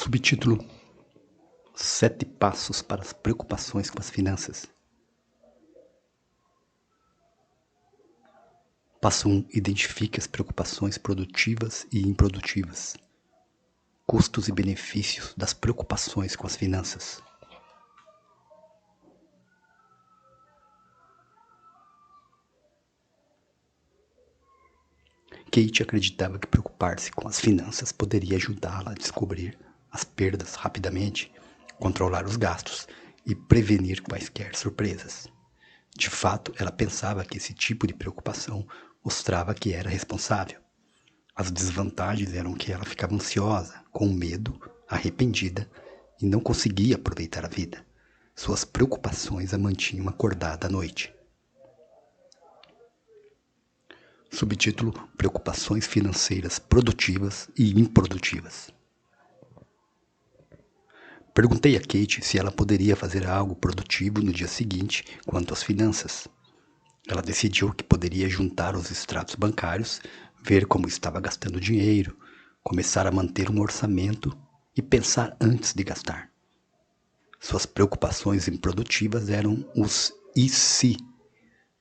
Subtítulo: 7 passos para as preocupações com as finanças. Passo 1. Identifique as preocupações produtivas e improdutivas. Custos e benefícios das preocupações com as finanças. Kate acreditava que preocupar-se com as finanças poderia ajudá-la a descobrir as perdas rapidamente, controlar os gastos e prevenir quaisquer surpresas. De fato, ela pensava que esse tipo de preocupação mostrava que era responsável. As desvantagens eram que ela ficava ansiosa, com medo, arrependida e não conseguia aproveitar a vida. Suas preocupações a mantinham acordada à noite. Subtítulo: Preocupações financeiras produtivas e improdutivas. Perguntei a Kate se ela poderia fazer algo produtivo no dia seguinte quanto às finanças. Ela decidiu que poderia juntar os extratos bancários, ver como estava gastando dinheiro, começar a manter um orçamento e pensar antes de gastar. Suas preocupações improdutivas eram os e se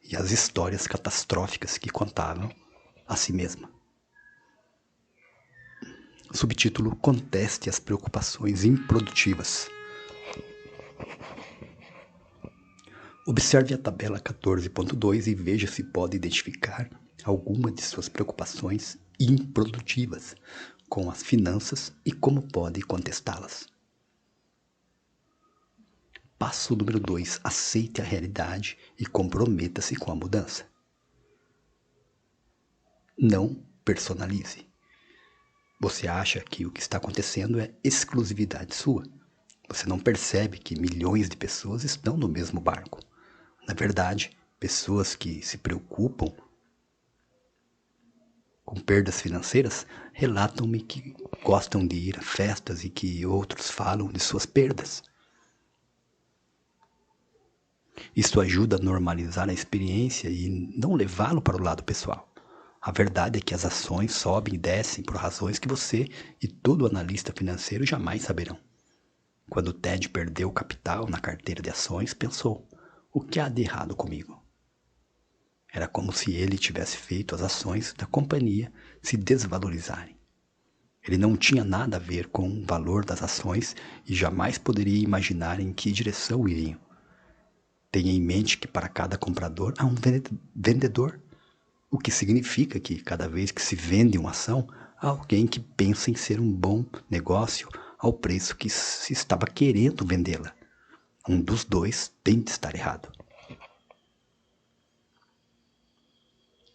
e as histórias catastróficas que contavam a si mesma. Subtítulo: Conteste as preocupações improdutivas. Observe a tabela 14.2 e veja se pode identificar alguma de suas preocupações improdutivas com as finanças e como pode contestá-las. Passo número 2. Aceite a realidade e comprometa-se com a mudança. Não personalize. Você acha que o que está acontecendo é exclusividade sua. Você não percebe que milhões de pessoas estão no mesmo barco. Na verdade, pessoas que se preocupam com perdas financeiras relatam-me que gostam de ir a festas e que outros falam de suas perdas. Isso ajuda a normalizar a experiência e não levá-lo para o lado pessoal. A verdade é que as ações sobem e descem por razões que você e todo analista financeiro jamais saberão. Quando Ted perdeu capital na carteira de ações, pensou: o que há de errado comigo? Era como se ele tivesse feito as ações da companhia se desvalorizarem. Ele não tinha nada a ver com o valor das ações e jamais poderia imaginar em que direção iriam. Tenha em mente que para cada comprador há um vendedor, o que significa que cada vez que se vende uma ação, há alguém que pensa em ser um bom negócio ao preço que se estava querendo vendê-la. Um dos dois tem de estar errado.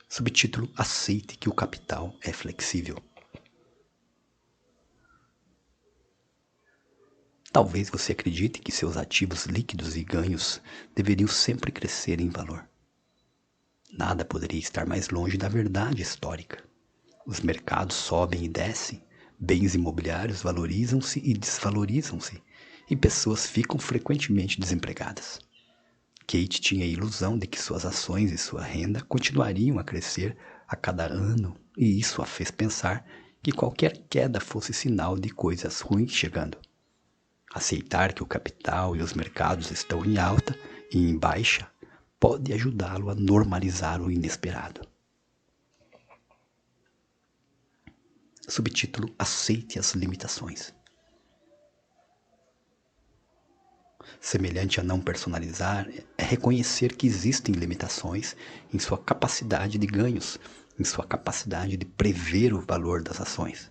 Subtítulo: Aceite que o capital é flexível. Talvez você acredite que seus ativos líquidos e ganhos deveriam sempre crescer em valor. Nada poderia estar mais longe da verdade histórica. Os mercados sobem e descem, bens imobiliários valorizam-se e desvalorizam-se, e pessoas ficam frequentemente desempregadas. Kate tinha a ilusão de que suas ações e sua renda continuariam a crescer a cada ano, e isso a fez pensar que qualquer queda fosse sinal de coisas ruins chegando. Aceitar que o capital e os mercados estão em alta e em baixa pode ajudá-lo a normalizar o inesperado. Subtítulo: Aceite as limitações. Semelhante a não personalizar, é reconhecer que existem limitações em sua capacidade de ganhos, em sua capacidade de prever o valor das ações.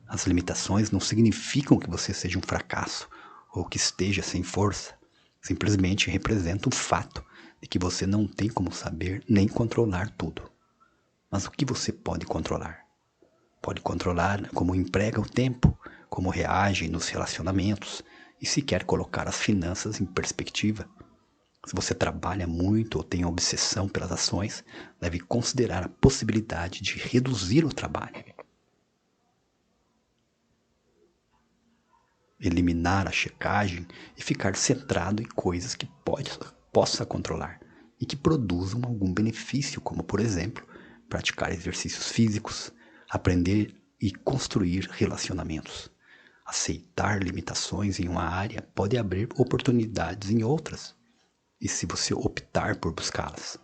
As limitações não significam que você seja um fracasso ou que esteja sem força. Simplesmente representam o fato de que você não tem como saber nem controlar tudo. Mas o que você pode controlar? Pode controlar como emprega o tempo, como reage nos relacionamentos e se quer colocar as finanças em perspectiva. Se você trabalha muito ou tem obsessão pelas ações, deve considerar a possibilidade de reduzir o trabalho. Eliminar a checagem e ficar centrado em coisas que possa controlar e que produzam algum benefício, como, por exemplo, praticar exercícios físicos, aprender e construir relacionamentos. Aceitar limitações em uma área pode abrir oportunidades em outras, e se você optar por buscá-las.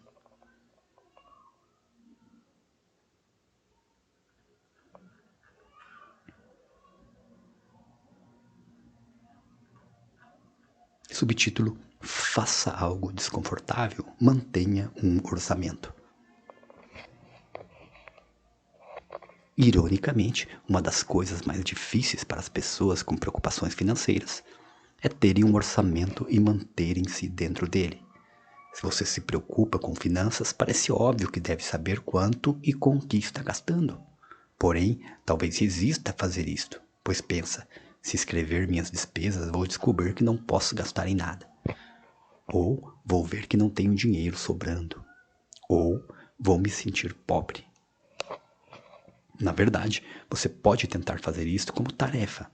Subtítulo: Faça algo desconfortável, mantenha um orçamento. Ironicamente, uma das coisas mais difíceis para as pessoas com preocupações financeiras é terem um orçamento e manterem-se dentro dele. Se você se preocupa com finanças, parece óbvio que deve saber quanto e com o que está gastando. Porém, talvez resista a fazer isto, pois pensa, se escrever minhas despesas, vou descobrir que não posso gastar em nada. Ou vou ver que não tenho dinheiro sobrando. Ou vou me sentir pobre. Na verdade, você pode tentar fazer isto como tarefa.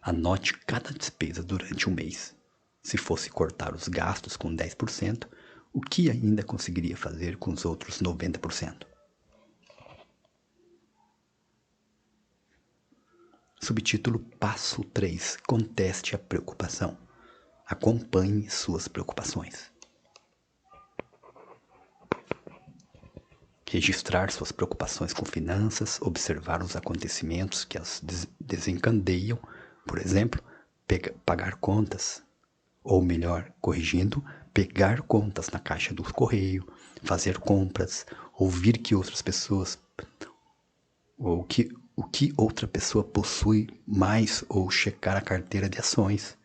Anote cada despesa durante um mês. Se fosse cortar os gastos com 10%, o que ainda conseguiria fazer com os outros 90%? Subtítulo: Passo 3. Conteste a preocupação. Acompanhe suas preocupações. Registrar suas preocupações com finanças, observar os acontecimentos que as desencadeiam, por exemplo, pagar contas, ou melhor, corrigindo, pegar contas na caixa do correio, fazer compras, ouvir que outras pessoas, ou o que outra pessoa possui mais, ou checar a carteira de ações.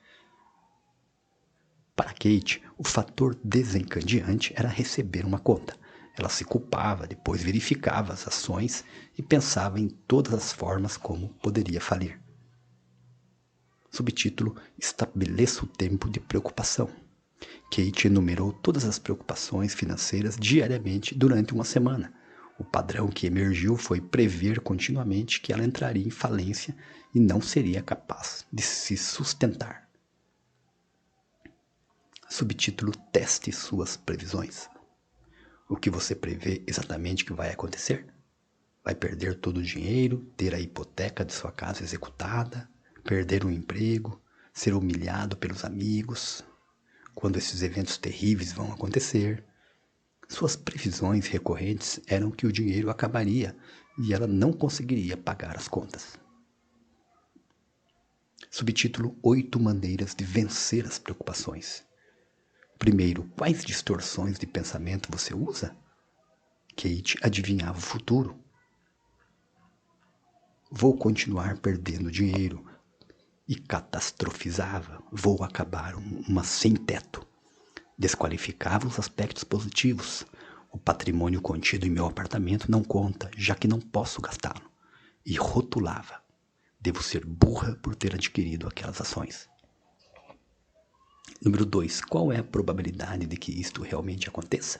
Para Kate, o fator desencadeante era receber uma conta. Ela se culpava, depois verificava as ações e pensava em todas as formas como poderia falir. Subtítulo: Estabeleça o tempo de preocupação. Kate enumerou todas as preocupações financeiras diariamente durante uma semana. O padrão que emergiu foi prever continuamente que ela entraria em falência e não seria capaz de se sustentar. Subtítulo: Teste suas previsões. O que você prevê exatamente que vai acontecer? Vai perder todo o dinheiro, ter a hipoteca de sua casa executada, perder um emprego, ser humilhado pelos amigos, quando esses eventos terríveis vão acontecer. Suas previsões recorrentes eram que o dinheiro acabaria e ela não conseguiria pagar as contas. Subtítulo: 8 maneiras de vencer as preocupações. Primeiro, quais distorções de pensamento você usa? Kate adivinhava o futuro. Vou continuar perdendo dinheiro. E catastrofizava. Vou acabar uma sem teto. Desqualificava os aspectos positivos. O patrimônio contido em meu apartamento não conta, já que não posso gastá-lo. E rotulava. Devo ser burra por ter adquirido aquelas ações. Número 2. Qual é a probabilidade de que isto realmente aconteça?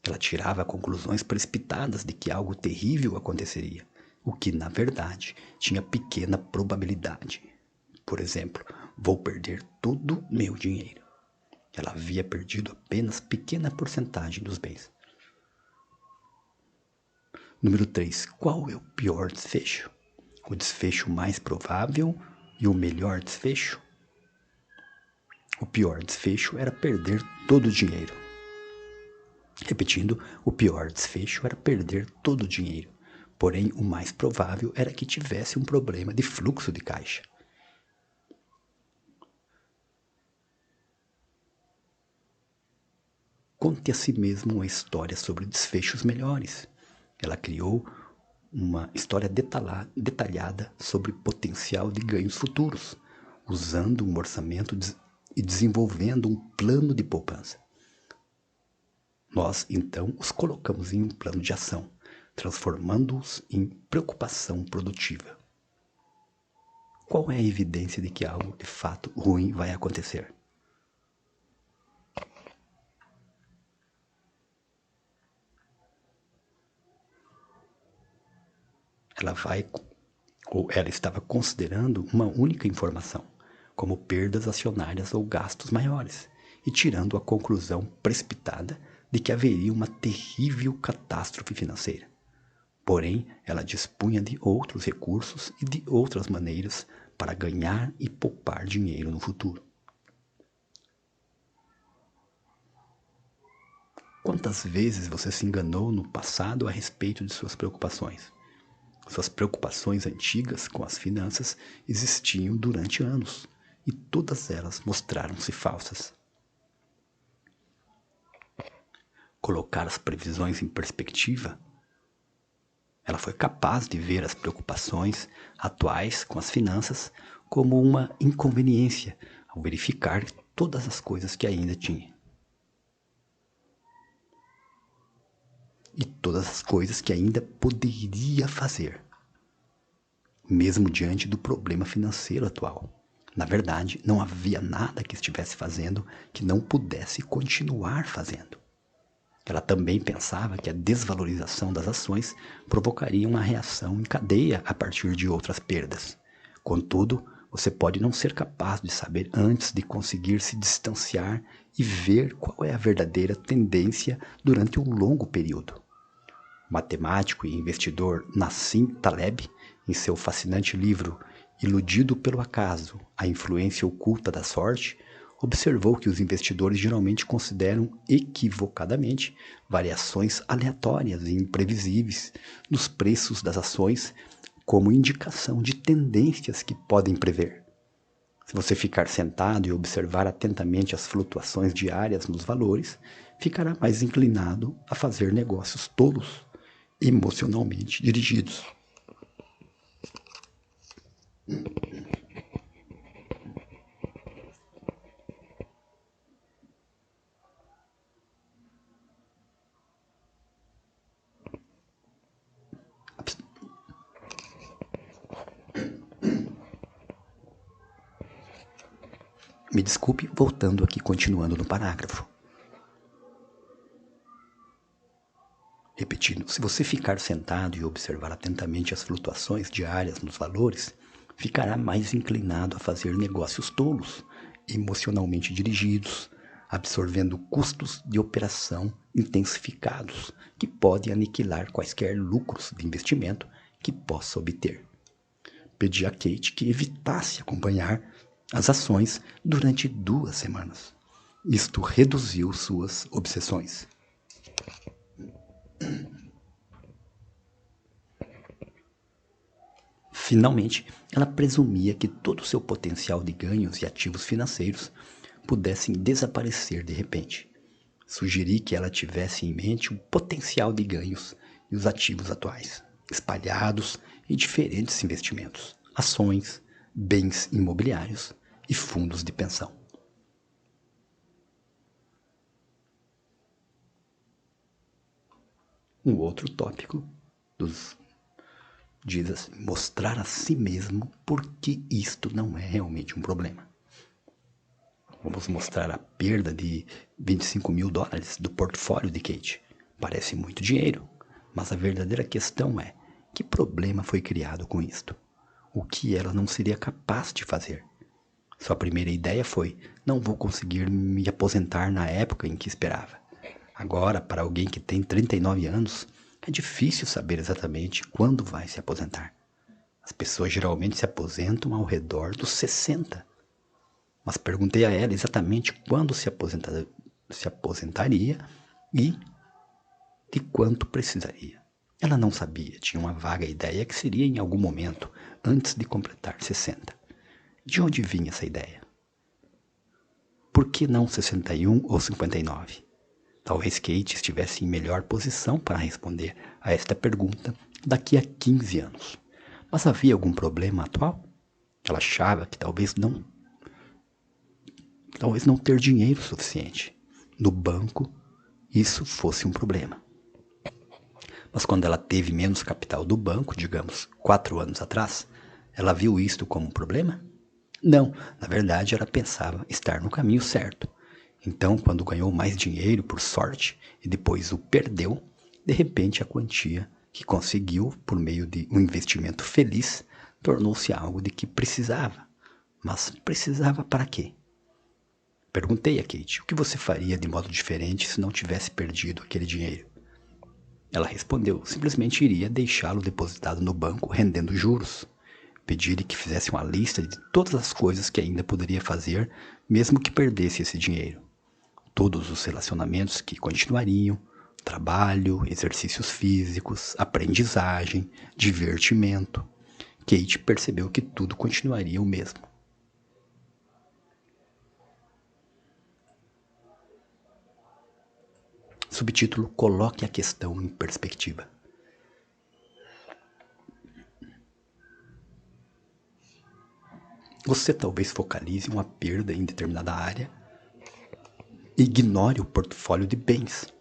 Ela tirava conclusões precipitadas de que algo terrível aconteceria, o que, na verdade, tinha pequena probabilidade. Por exemplo, vou perder todo meu dinheiro. Ela havia perdido apenas pequena porcentagem dos bens. Número 3. Qual é o pior desfecho? O desfecho mais provável e o melhor desfecho? O pior desfecho era perder todo o dinheiro. Repetindo, o pior desfecho era perder todo o dinheiro. Porém, o mais provável era que tivesse um problema de fluxo de caixa. Conte a si mesmo uma história sobre desfechos melhores. Ela criou uma história detalhada sobre potencial de ganhos futuros, usando um orçamento e desenvolvendo um plano de poupança. Nós, então, os colocamos em um plano de ação, transformando-os em preocupação produtiva. Qual é a evidência de que algo de fato ruim vai acontecer? Ela estava considerando uma única informação, como perdas acionárias ou gastos maiores, e tirando a conclusão precipitada de que haveria uma terrível catástrofe financeira. Porém, ela dispunha de outros recursos e de outras maneiras para ganhar e poupar dinheiro no futuro. Quantas vezes você se enganou no passado a respeito de suas preocupações? Suas preocupações antigas com as finanças existiam durante anos e todas elas mostraram-se falsas. Colocar as previsões em perspectiva, ela foi capaz de ver as preocupações atuais com as finanças como uma inconveniência ao verificar todas as coisas que ainda tinha. E todas as coisas que ainda poderia fazer, mesmo diante do problema financeiro atual. Na verdade, não havia nada que estivesse fazendo que não pudesse continuar fazendo. Ela também pensava que a desvalorização das ações provocaria uma reação em cadeia a partir de outras perdas. Contudo, você pode não ser capaz de saber antes de conseguir se distanciar e ver qual é a verdadeira tendência durante um longo período. O matemático e investidor Nassim Taleb, em seu fascinante livro Iludido pelo Acaso, a influência oculta da sorte, observou que os investidores geralmente consideram equivocadamente variações aleatórias e imprevisíveis nos preços das ações como indicação de tendências que podem prever. Se você ficar sentado e observar atentamente as flutuações diárias nos valores, ficará mais inclinado a fazer negócios tolos, emocionalmente dirigidos. Me desculpe, voltando aqui, continuando no parágrafo. Repetindo, se você ficar sentado e observar atentamente as flutuações diárias nos valores, ficará mais inclinado a fazer negócios tolos, emocionalmente dirigidos, absorvendo custos de operação intensificados, que podem aniquilar quaisquer lucros de investimento que possa obter. Pedi a Kate que evitasse acompanhar as ações durante 2 semanas. Isto reduziu suas obsessões. Finalmente, ela presumia que todo o seu potencial de ganhos e ativos financeiros pudessem desaparecer de repente. Sugeri que ela tivesse em mente o potencial de ganhos e os ativos atuais, espalhados em diferentes investimentos, ações, bens imobiliários e fundos de pensão. Um outro tópico diz assim, mostrar a si mesmo porque isto não é realmente um problema. Vamos mostrar a perda de $25.000 do portfólio de Kate. Parece muito dinheiro, mas a verdadeira questão é, que problema foi criado com isto? O que ela não seria capaz de fazer? Sua primeira ideia foi, não vou conseguir me aposentar na época em que esperava. Agora, para alguém que tem 39 anos, é difícil saber exatamente quando vai se aposentar. As pessoas geralmente se aposentam ao redor dos 60. Mas perguntei a ela exatamente quando se aposentaria e de quanto precisaria. Ela não sabia, tinha uma vaga ideia que seria em algum momento antes de completar 60. De onde vinha essa ideia? Por que não 61 ou 59? Talvez Kate estivesse em melhor posição para responder a esta pergunta daqui a 15 anos. Mas havia algum problema atual? Ela achava que talvez não ter dinheiro suficiente no banco, isso fosse um problema. Mas quando ela teve menos capital do banco, digamos, 4 anos atrás, ela viu isto como um problema? Não, na verdade ela pensava estar no caminho certo. Então, quando ganhou mais dinheiro por sorte e depois o perdeu, de repente a quantia que conseguiu por meio de um investimento feliz tornou-se algo de que precisava. Mas precisava para quê? Perguntei a Kate, o que você faria de modo diferente se não tivesse perdido aquele dinheiro? Ela respondeu, simplesmente iria deixá-lo depositado no banco rendendo juros. Pedi-lhe que fizesse uma lista de todas as coisas que ainda poderia fazer, mesmo que perdesse esse dinheiro. Todos os relacionamentos que continuariam, trabalho, exercícios físicos, aprendizagem, divertimento. Kate percebeu que tudo continuaria o mesmo. Subtítulo: Coloque a questão em perspectiva. Você talvez focalize uma perda em determinada área e ignore o portfólio de bens.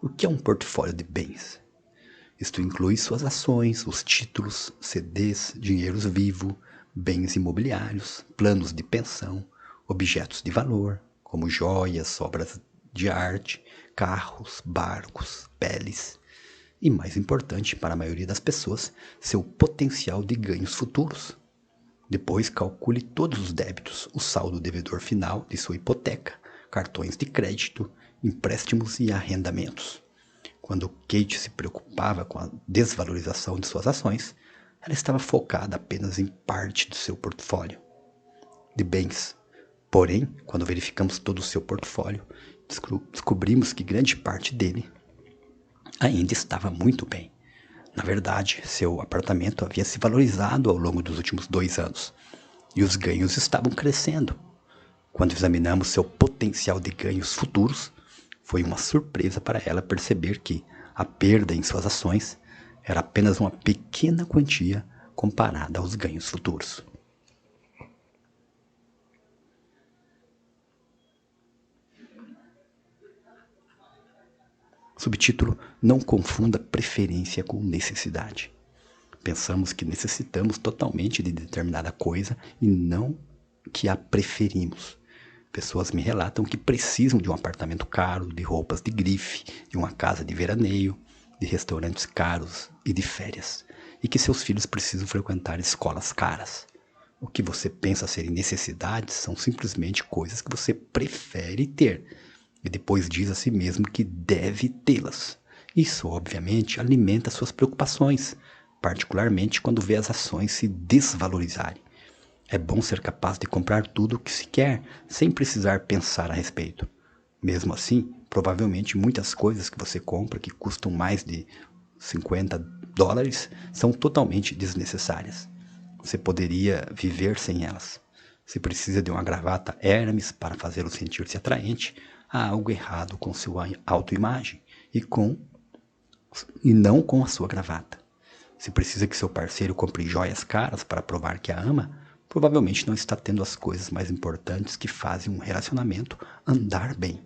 O que é um portfólio de bens? Isto inclui suas ações, os títulos, CDs, dinheiros vivo, bens imobiliários, planos de pensão, objetos de valor, como joias, obras de arte, carros, barcos, peles. E mais importante para a maioria das pessoas, seu potencial de ganhos futuros. Depois calcule todos os débitos, o saldo devedor final de sua hipoteca, cartões de crédito, empréstimos e arrendamentos. Quando Kate se preocupava com a desvalorização de suas ações, ela estava focada apenas em parte do seu portfólio de bens. Porém, quando verificamos todo o seu portfólio, descobrimos que grande parte dele ainda estava muito bem. Na verdade, seu apartamento havia se valorizado ao longo dos últimos 2 anos e os ganhos estavam crescendo. Quando examinamos seu potencial de ganhos futuros, foi uma surpresa para ela perceber que a perda em suas ações era apenas uma pequena quantia comparada aos ganhos futuros. Subtítulo: Não confunda preferência com necessidade. Pensamos que necessitamos totalmente de determinada coisa e não que a preferimos. Pessoas me relatam que precisam de um apartamento caro, de roupas de grife, de uma casa de veraneio, de restaurantes caros e de férias, e que seus filhos precisam frequentar escolas caras. O que você pensa serem necessidades são simplesmente coisas que você prefere ter, e depois diz a si mesmo que deve tê-las. Isso, obviamente, alimenta suas preocupações, particularmente quando vê as ações se desvalorizarem. É bom ser capaz de comprar tudo o que se quer, sem precisar pensar a respeito. Mesmo assim, provavelmente muitas coisas que você compra que custam mais de $50 são totalmente desnecessárias. Você poderia viver sem elas. Se precisa de uma gravata Hermes para fazê-lo sentir-se atraente, há algo errado com sua autoimagem e não com a sua gravata. Se precisa que seu parceiro compre joias caras para provar que a ama, provavelmente não está tendo as coisas mais importantes que fazem um relacionamento andar bem.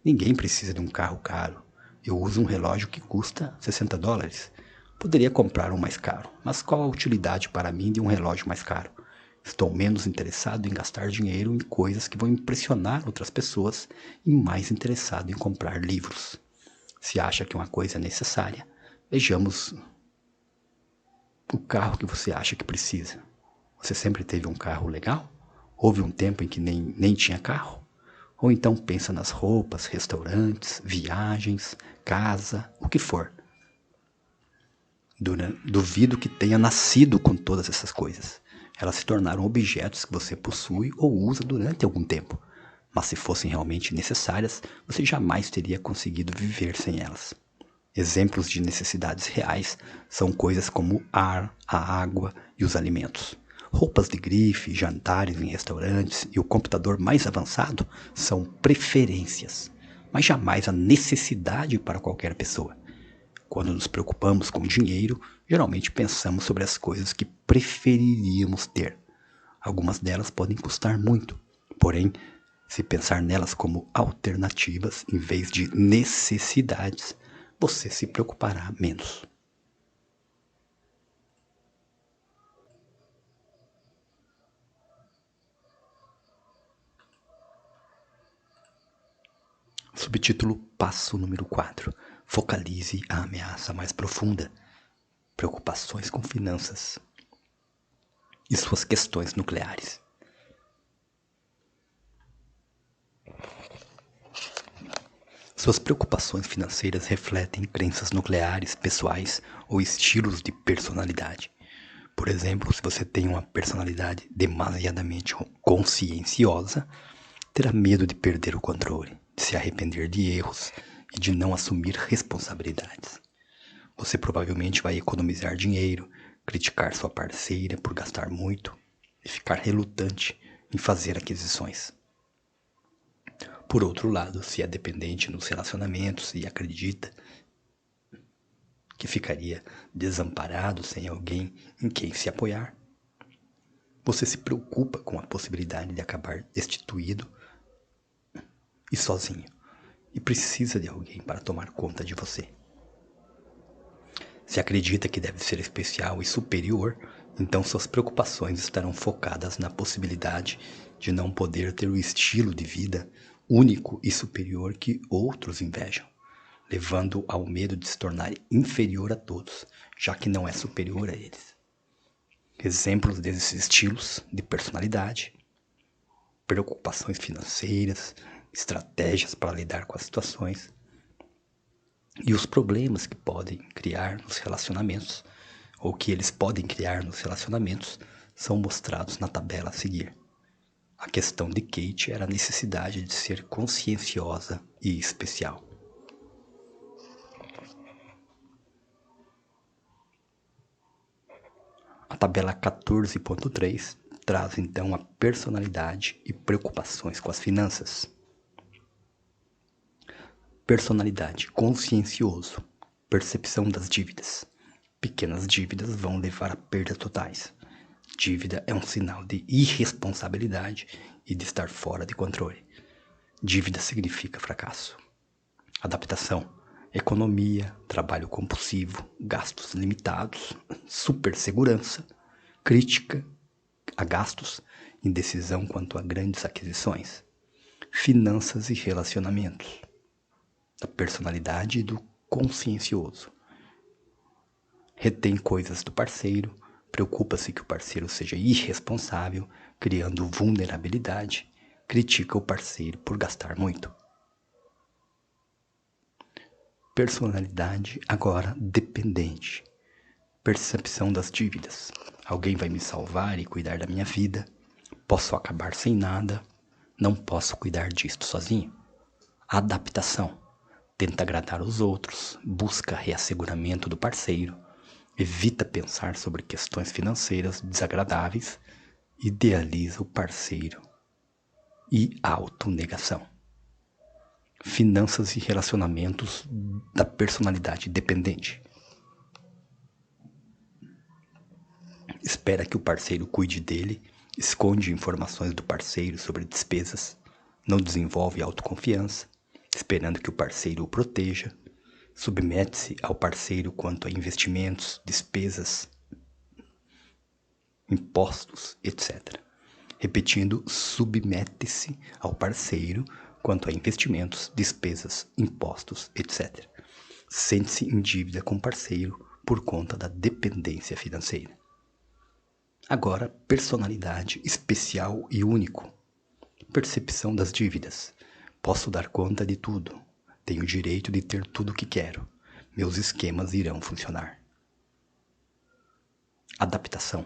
Ninguém precisa de um carro caro. Eu uso um relógio que custa $60. Poderia comprar um mais caro, mas qual a utilidade para mim de um relógio mais caro? Estou menos interessado em gastar dinheiro em coisas que vão impressionar outras pessoas e mais interessado em comprar livros. Se acha que uma coisa é necessária, vejamos o carro que você acha que precisa. Você sempre teve um carro legal? Houve um tempo em que nem tinha carro? Ou então pensa nas roupas, restaurantes, viagens, casa, o que for. Duvido que tenha nascido com todas essas coisas. Elas se tornaram objetos que você possui ou usa durante algum tempo. Mas se fossem realmente necessárias, você jamais teria conseguido viver sem elas. Exemplos de necessidades reais são coisas como o ar, a água e os alimentos. Roupas de grife, jantares em restaurantes e o computador mais avançado são preferências, mas jamais a necessidade para qualquer pessoa. Quando nos preocupamos com dinheiro, geralmente pensamos sobre as coisas que preferiríamos ter. Algumas delas podem custar muito, porém, se pensar nelas como alternativas em vez de necessidades, você se preocupará menos. Subtítulo: Passo número 4. Focalize a ameaça mais profunda. Preocupações com finanças e suas questões nucleares. Suas preocupações financeiras refletem crenças nucleares, pessoais ou estilos de personalidade. Por exemplo, se você tem uma personalidade demasiadamente conscienciosa, terá medo de perder o controle, de se arrepender de erros e de não assumir responsabilidades. Você provavelmente vai economizar dinheiro, criticar sua parceira por gastar muito e ficar relutante em fazer aquisições. Por outro lado, se é dependente nos relacionamentos e acredita que ficaria desamparado sem alguém em quem se apoiar, você se preocupa com a possibilidade de acabar destituído e sozinho, e precisa de alguém para tomar conta de você. Se acredita que deve ser especial e superior, então suas preocupações estarão focadas na possibilidade de não poder ter o estilo de vida único e superior que outros invejam, levando ao medo de se tornar inferior a todos, já que não é superior a eles. Exemplos desses estilos de personalidade: preocupações financeiras, estratégias para lidar com as situações e os problemas que podem criar nos relacionamentos, ou que eles podem criar nos relacionamentos, são mostrados na tabela a seguir. A questão de Kate era a necessidade de ser conscienciosa e especial. A tabela 14.3 traz então a personalidade e preocupações com as finanças. Personalidade: consciencioso, percepção das dívidas. Pequenas dívidas vão levar a perdas totais. Dívida é um sinal de irresponsabilidade e de estar fora de controle. Dívida significa fracasso. Adaptação: economia, trabalho compulsivo, gastos limitados, supersegurança, crítica a gastos, indecisão quanto a grandes aquisições. Finanças e relacionamentos. Da personalidade e do consciencioso. Retém coisas do parceiro, preocupa-se que o parceiro seja irresponsável, criando vulnerabilidade, critica o parceiro por gastar muito. Personalidade agora dependente. Percepção das dívidas. Alguém vai me salvar e cuidar da minha vida. Posso acabar sem nada. Não posso cuidar disto sozinho. Adaptação. Tenta agradar os outros, busca reasseguramento do parceiro, evita pensar sobre questões financeiras desagradáveis, idealiza o parceiro e autonegação. Finanças e relacionamentos da personalidade dependente. Espera que o parceiro cuide dele, esconde informações do parceiro sobre despesas, não desenvolve autoconfiança, esperando que o parceiro o proteja, submete-se ao parceiro quanto a investimentos, despesas, impostos, etc. Repetindo, submete-se ao parceiro quanto a investimentos, despesas, impostos, etc. Sente-se em dívida com o parceiro por conta da dependência financeira. Agora, personalidade especial e único. Percepção das dívidas. Posso dar conta de tudo. Tenho o direito de ter tudo o que quero. Meus esquemas irão funcionar. Adaptação.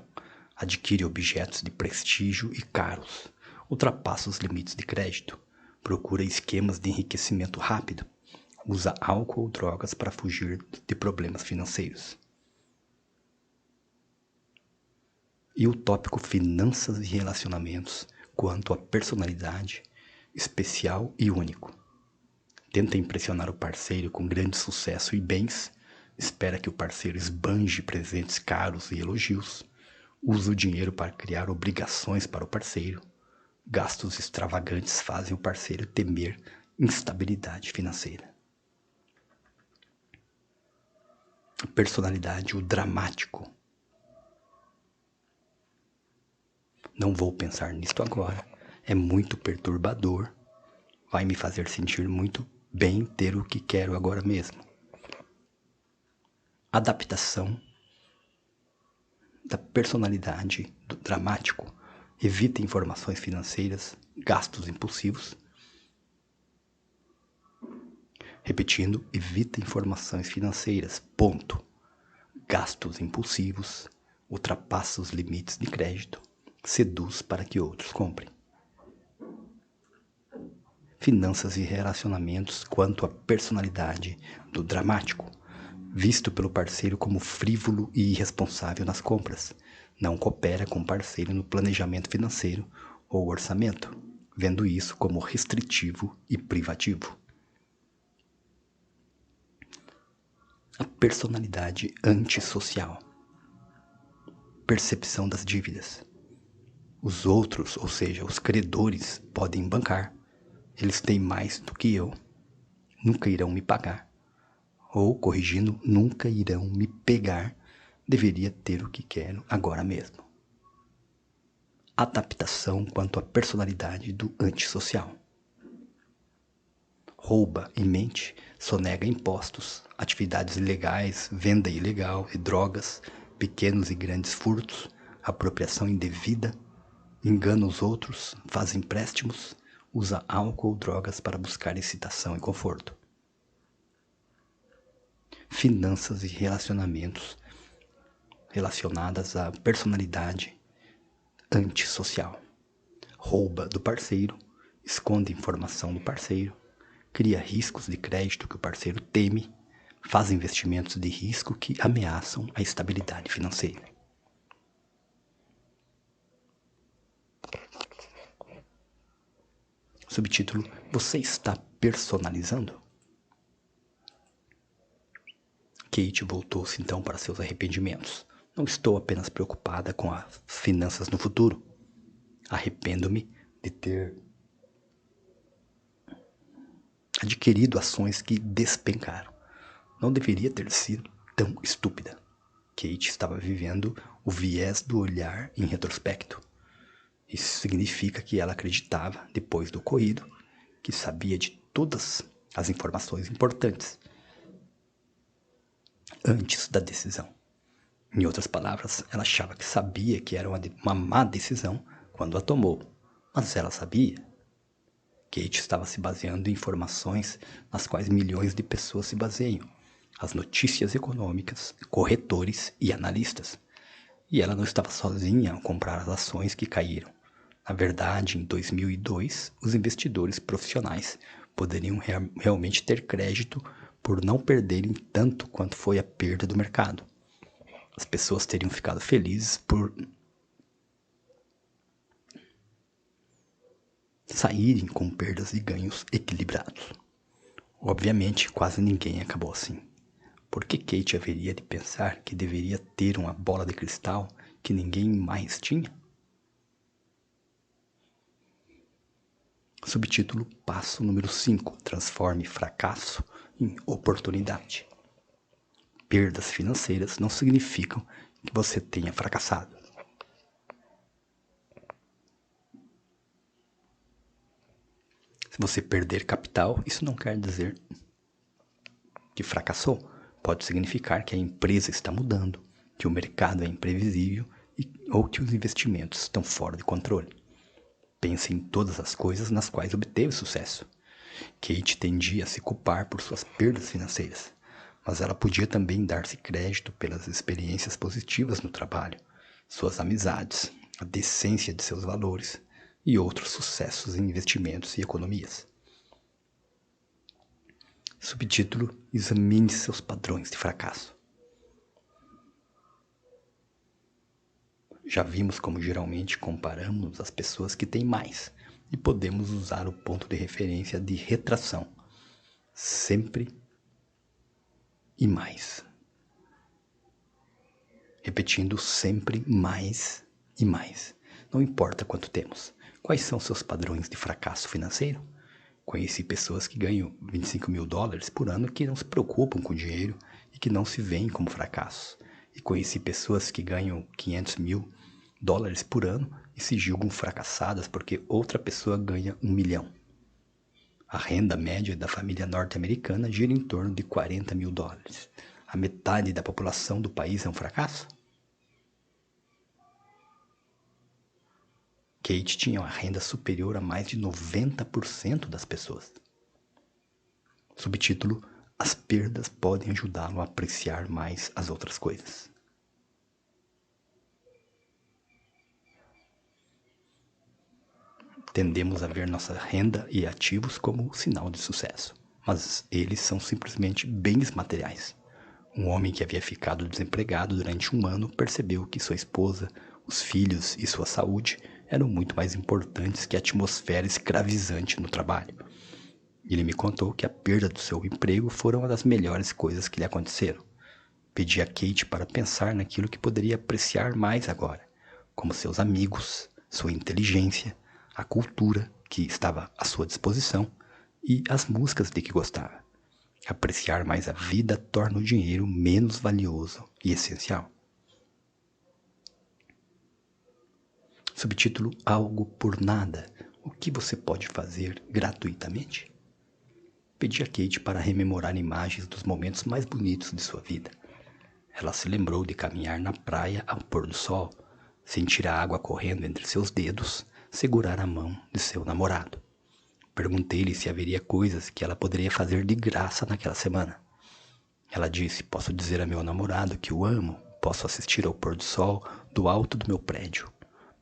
Adquire objetos de prestígio e caros. Ultrapassa os limites de crédito. Procura esquemas de enriquecimento rápido. Usa álcool ou drogas para fugir de problemas financeiros. E o tópico finanças e relacionamentos quanto à personalidade especial e único. Tenta impressionar o parceiro com grande sucesso e bens, espera que o parceiro esbanje presentes caros e elogios, usa o dinheiro para criar obrigações para o parceiro, gastos extravagantes fazem o parceiro temer instabilidade financeira. Personalidade, o dramático. Não vou pensar nisto agora, é muito perturbador, vai me fazer sentir muito bem ter o que quero agora mesmo. Adaptação da personalidade do dramático. Evita informações financeiras, gastos impulsivos. Repetindo, evita informações financeiras. Ponto. Gastos impulsivos, ultrapassa os limites de crédito, seduz para que outros comprem. Finanças e relacionamentos quanto à personalidade do dramático, visto pelo parceiro como frívolo e irresponsável nas compras. Não coopera com o parceiro no planejamento financeiro ou orçamento, vendo isso como restritivo e privativo. A personalidade antissocial. Percepção das dívidas. Os outros, ou seja, os credores, podem bancar. Eles têm mais do que eu. Nunca irão me pagar. Ou, corrigindo, nunca irão me pegar. Deveria ter o que quero agora mesmo. Adaptação quanto à personalidade do antissocial. Rouba e mente, sonega impostos, atividades ilegais, venda ilegal e drogas, pequenos e grandes furtos, apropriação indevida, engana os outros, faz empréstimos, usa álcool ou drogas para buscar excitação e conforto. Finanças e relacionamentos relacionadas à personalidade antissocial. Rouba do parceiro, esconde informação do parceiro, cria riscos de crédito que o parceiro teme, faz investimentos de risco que ameaçam a estabilidade financeira. Subtítulo: Você está personalizando? Kate voltou-se então para seus arrependimentos. Não estou apenas preocupada com as finanças no futuro. Arrependo-me de ter adquirido ações que despencaram. Não deveria ter sido tão estúpida. Kate estava vivendo o viés do olhar em retrospecto. Isso significa que ela acreditava, depois do ocorrido, que sabia de todas as informações importantes antes da decisão. Em outras palavras, ela achava que sabia que era uma má decisão quando a tomou, mas ela sabia. Kate estava se baseando em informações nas quais milhões de pessoas se baseiam, as notícias econômicas, corretores e analistas. E ela não estava sozinha ao comprar as ações que caíram. Na verdade, em 2002, os investidores profissionais poderiam realmente ter crédito por não perderem tanto quanto foi a perda do mercado. As pessoas teriam ficado felizes por saírem com perdas e ganhos equilibrados. Obviamente, quase ninguém acabou assim. Por que Kate haveria de pensar que deveria ter uma bola de cristal que ninguém mais tinha? Subtítulo: Passo número 5. Transforme fracasso em oportunidade. Perdas financeiras não significam que você tenha fracassado. Se você perder capital, isso não quer dizer que fracassou. Pode significar que a empresa está mudando, que o mercado é imprevisível ou que os investimentos estão fora de controle. Pense em todas as coisas nas quais obteve sucesso. Kate tendia a se culpar por suas perdas financeiras, mas ela podia também dar-se crédito pelas experiências positivas no trabalho, suas amizades, a decência de seus valores e outros sucessos em investimentos e economias. Subtítulo: Examine seus padrões de fracasso. Já vimos como geralmente comparamos as pessoas que têm mais e podemos usar o ponto de referência de retração. Sempre e mais. Repetindo sempre mais e mais. Não importa quanto temos. Quais são seus padrões de fracasso financeiro? Conheci pessoas que ganham $25 mil por ano que não se preocupam com dinheiro e que não se veem como fracassos. E conheci pessoas que ganham $500 mil por ano e se julgam fracassadas porque outra pessoa ganha $1 milhão. A renda média da família norte-americana gira em torno de $40 mil. A metade da população do país é um fracasso? Kate tinha uma renda superior a mais de 90% das pessoas. Subtítulo: As perdas podem ajudá-lo a apreciar mais as outras coisas. Tendemos a ver nossa renda e ativos como sinal de sucesso, mas eles são simplesmente bens materiais. Um homem que havia ficado desempregado durante um ano percebeu que sua esposa, os filhos e sua saúde eram muito mais importantes que a atmosfera escravizante no trabalho. Ele me contou que a perda do seu emprego foi uma das melhores coisas que lhe aconteceram. Pedi a Kate para pensar naquilo que poderia apreciar mais agora, como seus amigos, sua inteligência, a cultura que estava à sua disposição e as músicas de que gostava. Apreciar mais a vida torna o dinheiro menos valioso e essencial. Subtítulo: Algo por nada. O que você pode fazer gratuitamente? Pedi a Kate para rememorar imagens dos momentos mais bonitos de sua vida. Ela se lembrou de caminhar na praia ao pôr do sol, sentir a água correndo entre seus dedos, segurar a mão de seu namorado. Perguntei-lhe se haveria coisas que ela poderia fazer de graça naquela semana. Ela disse: posso dizer a meu namorado que o amo, posso assistir ao pôr do sol do alto do meu prédio,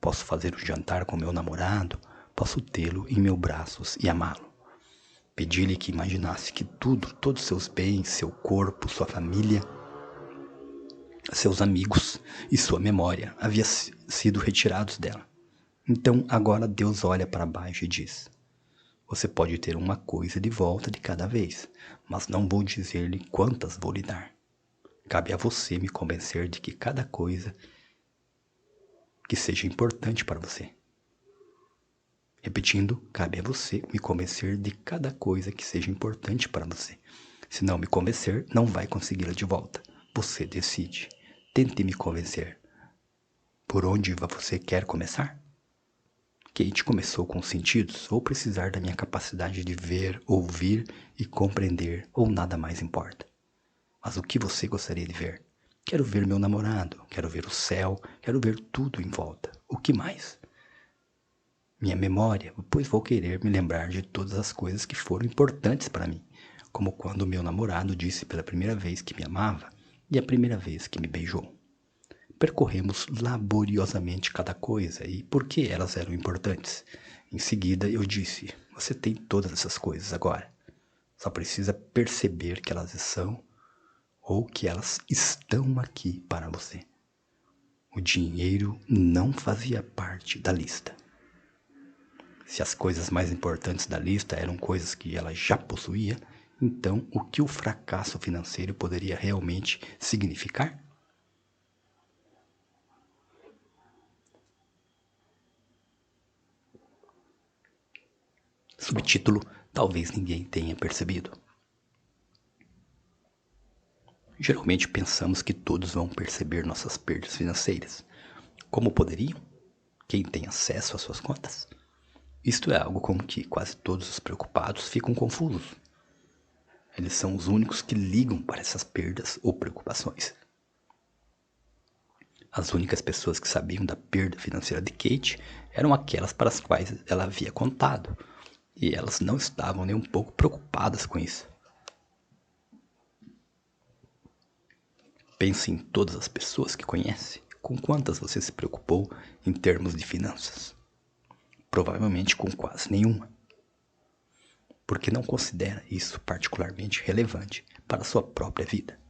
posso fazer um jantar com meu namorado, posso tê-lo em meus braços e amá-lo. Pedi-lhe que imaginasse que tudo, todos seus bens, seu corpo, sua família, seus amigos e sua memória haviam sido retirados dela. Então agora Deus olha para baixo e diz: você pode ter uma coisa de volta de cada vez, mas não vou dizer-lhe quantas vou lhe dar. Cabe a você me convencer de que cada coisa que seja importante para você. Repetindo, cabe a você me convencer de cada coisa que seja importante para você. Se não me convencer, não vai consegui-la de volta. Você decide. Tente me convencer. Por onde você quer começar? Kate começou com os sentidos, ou precisar da minha capacidade de ver, ouvir e compreender, ou nada mais importa. Mas o que você gostaria de ver? Quero ver meu namorado, quero ver o céu, quero ver tudo em volta. O que mais? Minha memória, pois vou querer me lembrar de todas as coisas que foram importantes para mim, como quando meu namorado disse pela primeira vez que me amava e a primeira vez que me beijou. Percorremos laboriosamente cada coisa e por que elas eram importantes. Em seguida eu disse: você tem todas essas coisas agora. Só precisa perceber que elas são ou que elas estão aqui para você. O dinheiro não fazia parte da lista. Se as coisas mais importantes da lista eram coisas que ela já possuía, então o que o fracasso financeiro poderia realmente significar? Subtítulo: talvez ninguém tenha percebido. Geralmente pensamos que todos vão perceber nossas perdas financeiras. Como poderiam? Quem tem acesso às suas contas? Isto é algo com que quase todos os preocupados ficam confusos. Eles são os únicos que ligam para essas perdas ou preocupações. As únicas pessoas que sabiam da perda financeira de Kate eram aquelas para as quais ela havia contado, e elas não estavam nem um pouco preocupadas com isso. Pense em todas as pessoas que conhece. Com quantas você se preocupou em termos de finanças? Provavelmente com quase nenhuma. Porque não considera isso particularmente relevante para a sua própria vida.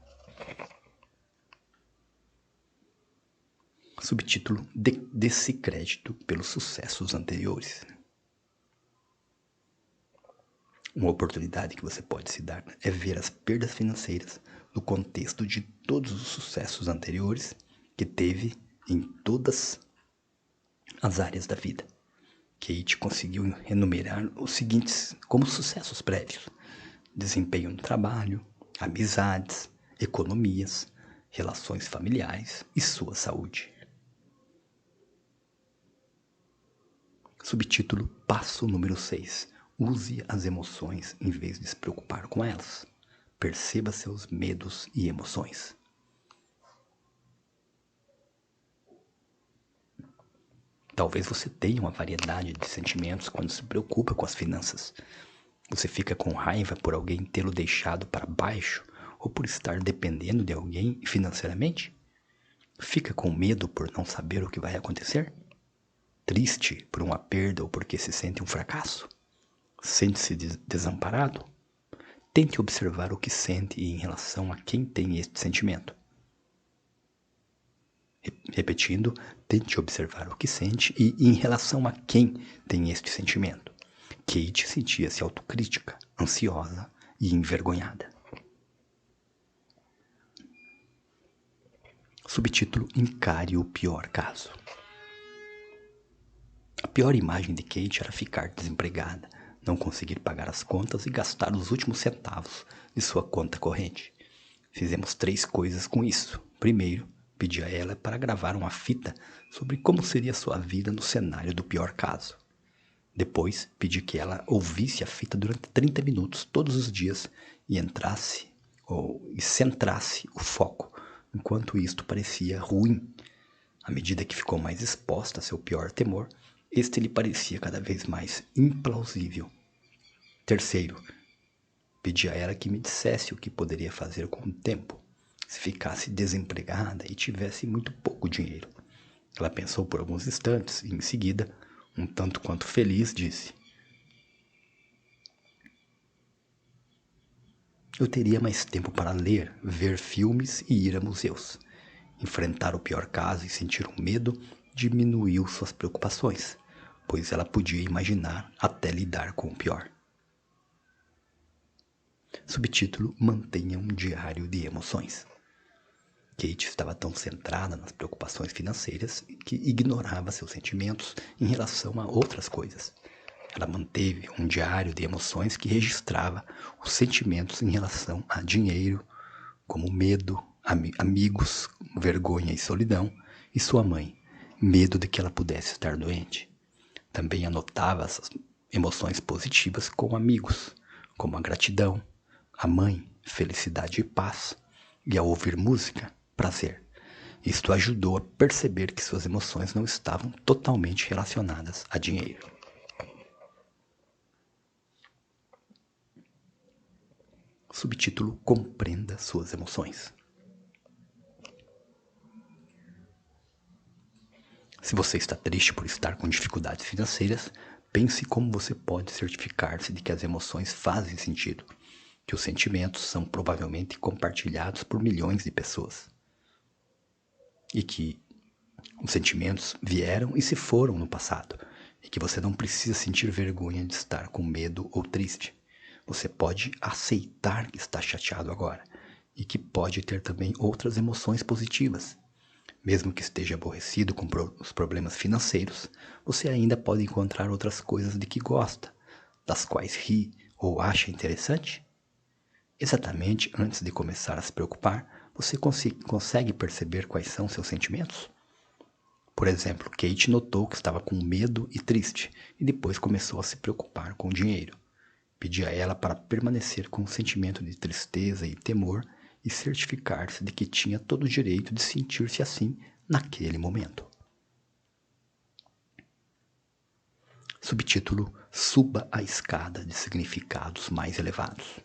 Subtítulo: dê-se crédito pelos sucessos anteriores. Uma oportunidade que você pode se dar é ver as perdas financeiras no contexto de todos os sucessos anteriores que teve em todas as áreas da vida. Kate conseguiu enumerar os seguintes como sucessos prévios: desempenho no trabalho, amizades, economias, relações familiares e sua saúde. Subtítulo: passo número 6. Use as emoções em vez de se preocupar com elas. Perceba seus medos e emoções. Talvez você tenha uma variedade de sentimentos quando se preocupa com as finanças. Você fica com raiva por alguém tê-lo deixado para baixo ou por estar dependendo de alguém financeiramente? Fica com medo por não saber o que vai acontecer? Triste por uma perda ou porque se sente um fracasso? Sente-se desamparado? Tente observar o que sente em relação a quem tem este sentimento. Repetindo, tente observar o que sente e em relação a quem tem este sentimento. Kate sentia-se autocrítica, ansiosa e envergonhada. Subtítulo: Encare o pior caso. A pior imagem de Kate era ficar desempregada, não conseguir pagar as contas e gastar os últimos centavos de sua conta corrente. Fizemos 3 coisas com isso. Primeiro, pedi a ela para gravar uma fita sobre como seria sua vida no cenário do pior caso. Depois, pedi que ela ouvisse a fita durante 30 minutos todos os dias e centrasse o foco, enquanto isto parecia ruim. À medida que ficou mais exposta a seu pior temor, este lhe parecia cada vez mais implausível. Terceiro, pedi a ela que me dissesse o que poderia fazer com o tempo, se ficasse desempregada e tivesse muito pouco dinheiro. Ela pensou por alguns instantes e, em seguida, um tanto quanto feliz, disse: eu teria mais tempo para ler, ver filmes e ir a museus. Enfrentar o pior caso e sentir o medo diminuiu suas preocupações, pois ela podia imaginar até lidar com o pior. Subtítulo: Mantenha um diário de emoções. Kate estava tão centrada nas preocupações financeiras que ignorava seus sentimentos em relação a outras coisas. Ela manteve um diário de emoções que registrava os sentimentos em relação a dinheiro, como medo, amigos, vergonha e solidão, e sua mãe, medo de que ela pudesse estar doente. Também anotava essas emoções positivas com amigos, como a gratidão, a mãe, felicidade e paz, e ao ouvir música, prazer. Isto ajudou a perceber que suas emoções não estavam totalmente relacionadas a dinheiro. Subtítulo: Compreenda suas emoções. Se você está triste por estar com dificuldades financeiras, pense como você pode certificar-se de que as emoções fazem sentido, que os sentimentos são provavelmente compartilhados por milhões de pessoas e que os sentimentos vieram e se foram no passado e que você não precisa sentir vergonha de estar com medo ou triste. Você pode aceitar que está chateado agora e que pode ter também outras emoções positivas. Mesmo que esteja aborrecido com os problemas financeiros, você ainda pode encontrar outras coisas de que gosta, das quais ri ou acha interessante. Exatamente antes de começar a se preocupar, você consegue perceber quais são seus sentimentos? Por exemplo, Kate notou que estava com medo e triste e depois começou a se preocupar com o dinheiro. Pedi a ela para permanecer com o sentimento de tristeza e temor e certificar-se de que tinha todo o direito de sentir-se assim naquele momento. Subtítulo: Suba a escada de significados mais elevados.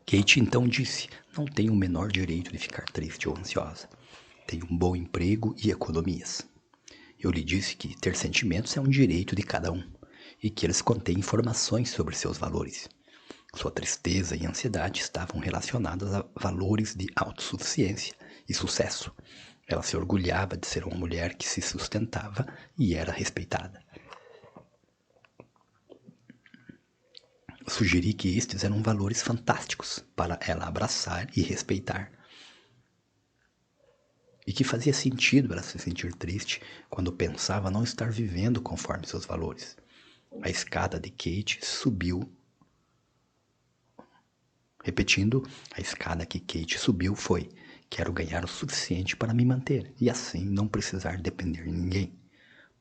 Kate então disse: não tenho o menor direito de ficar triste ou ansiosa. Tenho um bom emprego e economias. Eu lhe disse que ter sentimentos é um direito de cada um e que eles contêm informações sobre seus valores. Sua tristeza e ansiedade estavam relacionadas a valores de autossuficiência e sucesso. Ela se orgulhava de ser uma mulher que se sustentava e era respeitada. Sugeri que estes eram valores fantásticos para ela abraçar e respeitar. E que fazia sentido ela se sentir triste quando pensava não estar vivendo conforme seus valores. A escada de Kate subiu. Repetindo, a escada que Kate subiu foi: quero ganhar o suficiente para me manter e assim não precisar depender de ninguém.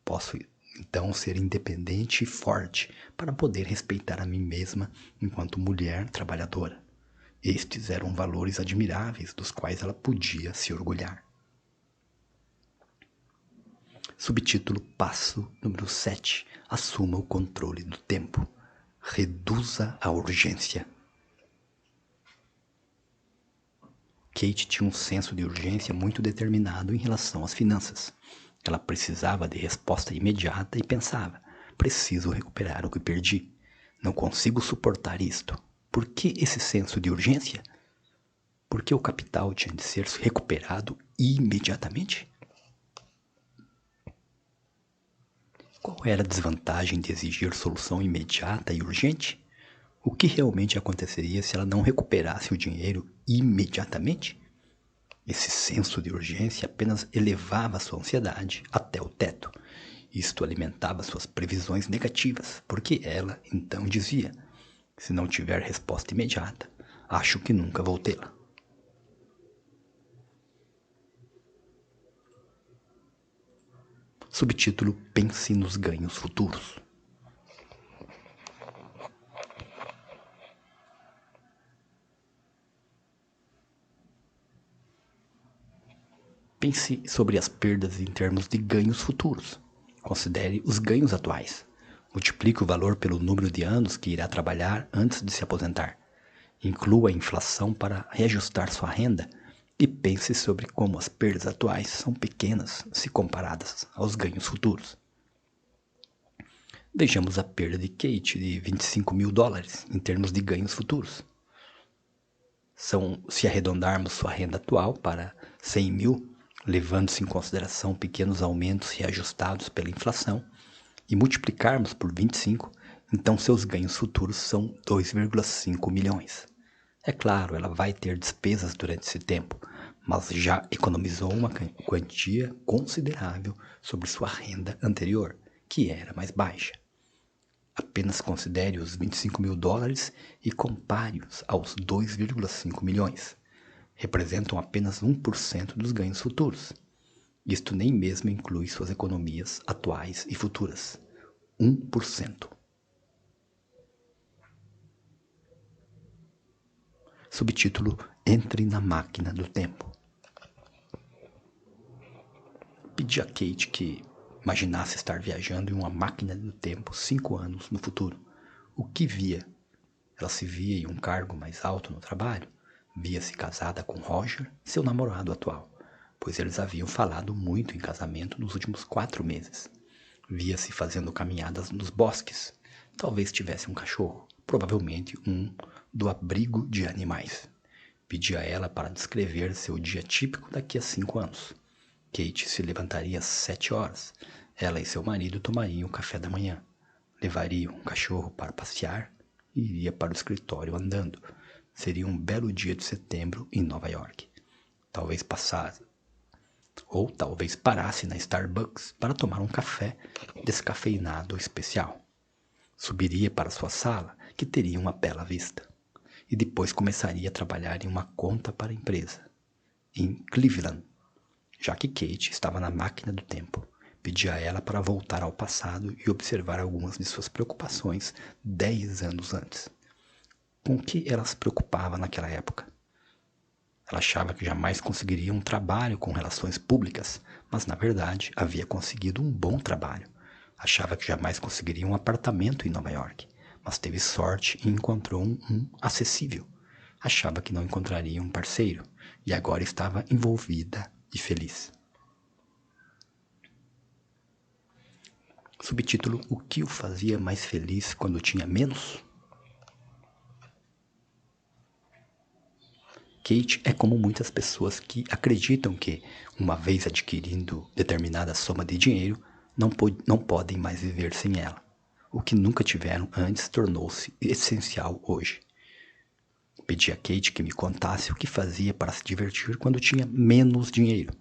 Posso então ser independente e forte para poder respeitar a mim mesma enquanto mulher trabalhadora. Estes eram valores admiráveis dos quais ela podia se orgulhar. Subtítulo passo número 7. Assuma o controle do tempo. Reduza a urgência. Kate tinha um senso de urgência muito determinado em relação às finanças. Ela precisava de resposta imediata e pensava: preciso recuperar o que perdi. Não consigo suportar isto. Por que esse senso de urgência? Porque o capital tinha de ser recuperado imediatamente? Qual era a desvantagem de exigir solução imediata e urgente? O que realmente aconteceria se ela não recuperasse o dinheiro imediatamente? Esse senso de urgência apenas elevava sua ansiedade até o teto. Isto alimentava suas previsões negativas, porque ela então dizia: se não tiver resposta imediata, acho que nunca vou tê-la. Subtítulo: pense nos ganhos futuros. Pense sobre as perdas em termos de ganhos futuros. Considere os ganhos atuais. Multiplique o valor pelo número de anos que irá trabalhar antes de se aposentar. Inclua a inflação para reajustar sua renda e pense sobre como as perdas atuais são pequenas se comparadas aos ganhos futuros. Vejamos a perda de Kate de $25.000 em termos de ganhos futuros. Se arredondarmos sua renda atual para 100 mil, levando-se em consideração pequenos aumentos reajustados pela inflação, e multiplicarmos por 25, então seus ganhos futuros são 2,5 milhões. É claro, ela vai ter despesas durante esse tempo, mas já economizou uma quantia considerável sobre sua renda anterior, que era mais baixa. Apenas considere os $25.000 e compare-os aos 2,5 milhões. Representam apenas 1% dos ganhos futuros. Isto nem mesmo inclui suas economias atuais e futuras. 1%. Subtítulo: entre na máquina do tempo. Pedi a Kate que imaginasse estar viajando em uma máquina do tempo 5 anos no futuro. O que via? Ela se via em um cargo mais alto no trabalho. Via-se casada com Roger, seu namorado atual, pois eles haviam falado muito em casamento nos últimos 4 meses. Via-se fazendo caminhadas nos bosques. Talvez tivesse um cachorro, provavelmente um do abrigo de animais. Pedi a ela para descrever seu dia típico daqui a 5 anos. Kate se levantaria às 7 horas. Ela e seu marido tomariam café da manhã. Levariam um cachorro para passear e iria para o escritório andando. Seria um belo dia de setembro em Nova York. Talvez parasse na Starbucks para tomar um café descafeinado especial. Subiria para sua sala, que teria uma bela vista. E depois começaria a trabalhar em uma conta para a empresa, em Cleveland. Já que Kate estava na máquina do tempo, pedi a ela para voltar ao passado e observar algumas de suas preocupações 10 anos antes. Com o que ela se preocupava naquela época? Ela achava que jamais conseguiria um trabalho com relações públicas, mas na verdade havia conseguido um bom trabalho. Achava que jamais conseguiria um apartamento em Nova York, mas teve sorte e encontrou um acessível. Achava que não encontraria um parceiro e agora estava envolvida e feliz. Subtítulo: o que o fazia mais feliz quando tinha menos? Kate é como muitas pessoas que acreditam que, uma vez adquirindo determinada soma de dinheiro, não podem mais viver sem ela. O que nunca tiveram antes tornou-se essencial hoje. Pedi a Kate que me contasse o que fazia para se divertir quando tinha menos dinheiro.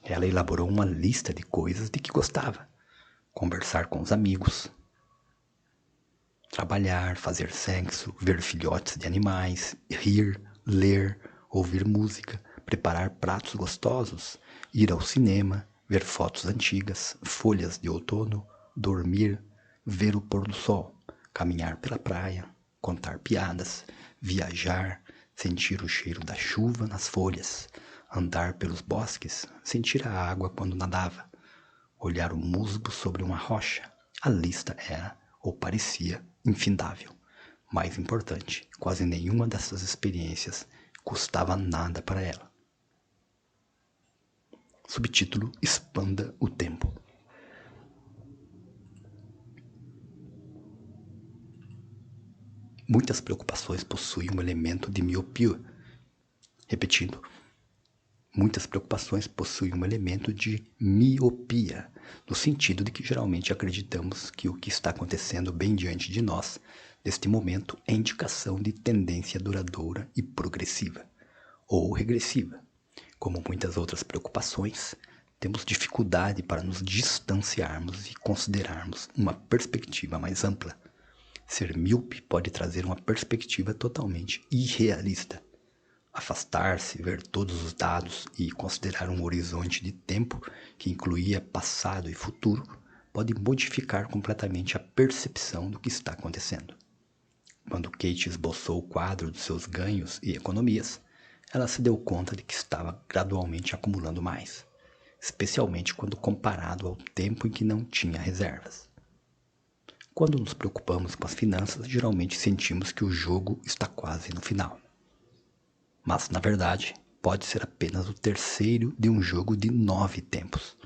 Ela elaborou uma lista de coisas de que gostava: conversar com os amigos, trabalhar, fazer sexo, ver filhotes de animais, rir, ler, ouvir música, preparar pratos gostosos, ir ao cinema, ver fotos antigas, folhas de outono, dormir, ver o pôr do sol, caminhar pela praia, contar piadas, viajar, sentir o cheiro da chuva nas folhas, andar pelos bosques, sentir a água quando nadava, olhar o musgo sobre uma rocha. A lista era, ou parecia, infindável. Mais importante, quase nenhuma dessas experiências custava nada para ela. Subtítulo: Expanda o tempo. Muitas preocupações possuem um elemento de miopia. Repetindo, muitas preocupações possuem um elemento de miopia, no sentido de que geralmente acreditamos que o que está acontecendo bem diante de nós, neste momento, é indicação de tendência duradoura e progressiva, ou regressiva. Como muitas outras preocupações, temos dificuldade para nos distanciarmos e considerarmos uma perspectiva mais ampla. Ser míope pode trazer uma perspectiva totalmente irrealista. Afastar-se, ver todos os dados e considerar um horizonte de tempo que incluía passado e futuro pode modificar completamente a percepção do que está acontecendo. Quando Kate esboçou o quadro de seus ganhos e economias, ela se deu conta de que estava gradualmente acumulando mais, especialmente quando comparado ao tempo em que não tinha reservas. Quando nos preocupamos com as finanças, geralmente sentimos que o jogo está quase no final. Mas, na verdade, pode ser apenas o terceiro de um jogo de 9 tempos.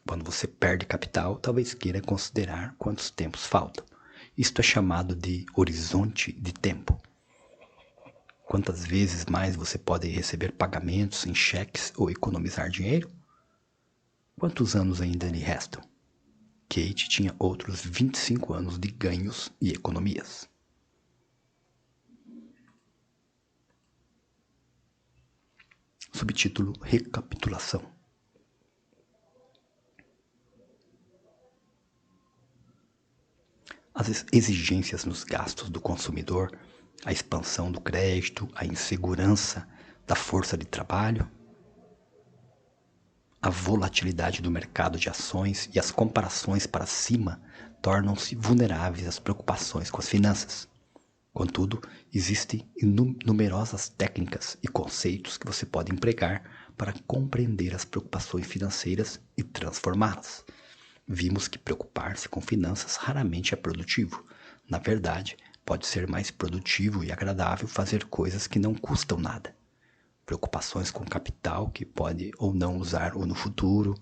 Quando você perde capital, talvez queira considerar quantos tempos faltam. Isto é chamado de horizonte de tempo. Quantas vezes mais você pode receber pagamentos em cheques ou economizar dinheiro? Quantos anos ainda lhe restam? Kate tinha outros 25 anos de ganhos e economias. Subtítulo: Recapitulação. As exigências nos gastos do consumidor, a expansão do crédito, a insegurança da força de trabalho, a volatilidade do mercado de ações e as comparações para cima tornam-se vulneráveis às preocupações com as finanças. Contudo, existem numerosas técnicas e conceitos que você pode empregar para compreender as preocupações financeiras e transformá-las. Vimos que preocupar-se com finanças raramente é produtivo. Na verdade, pode ser mais produtivo e agradável fazer coisas que não custam nada. Preocupações com capital que pode ou não usar no futuro.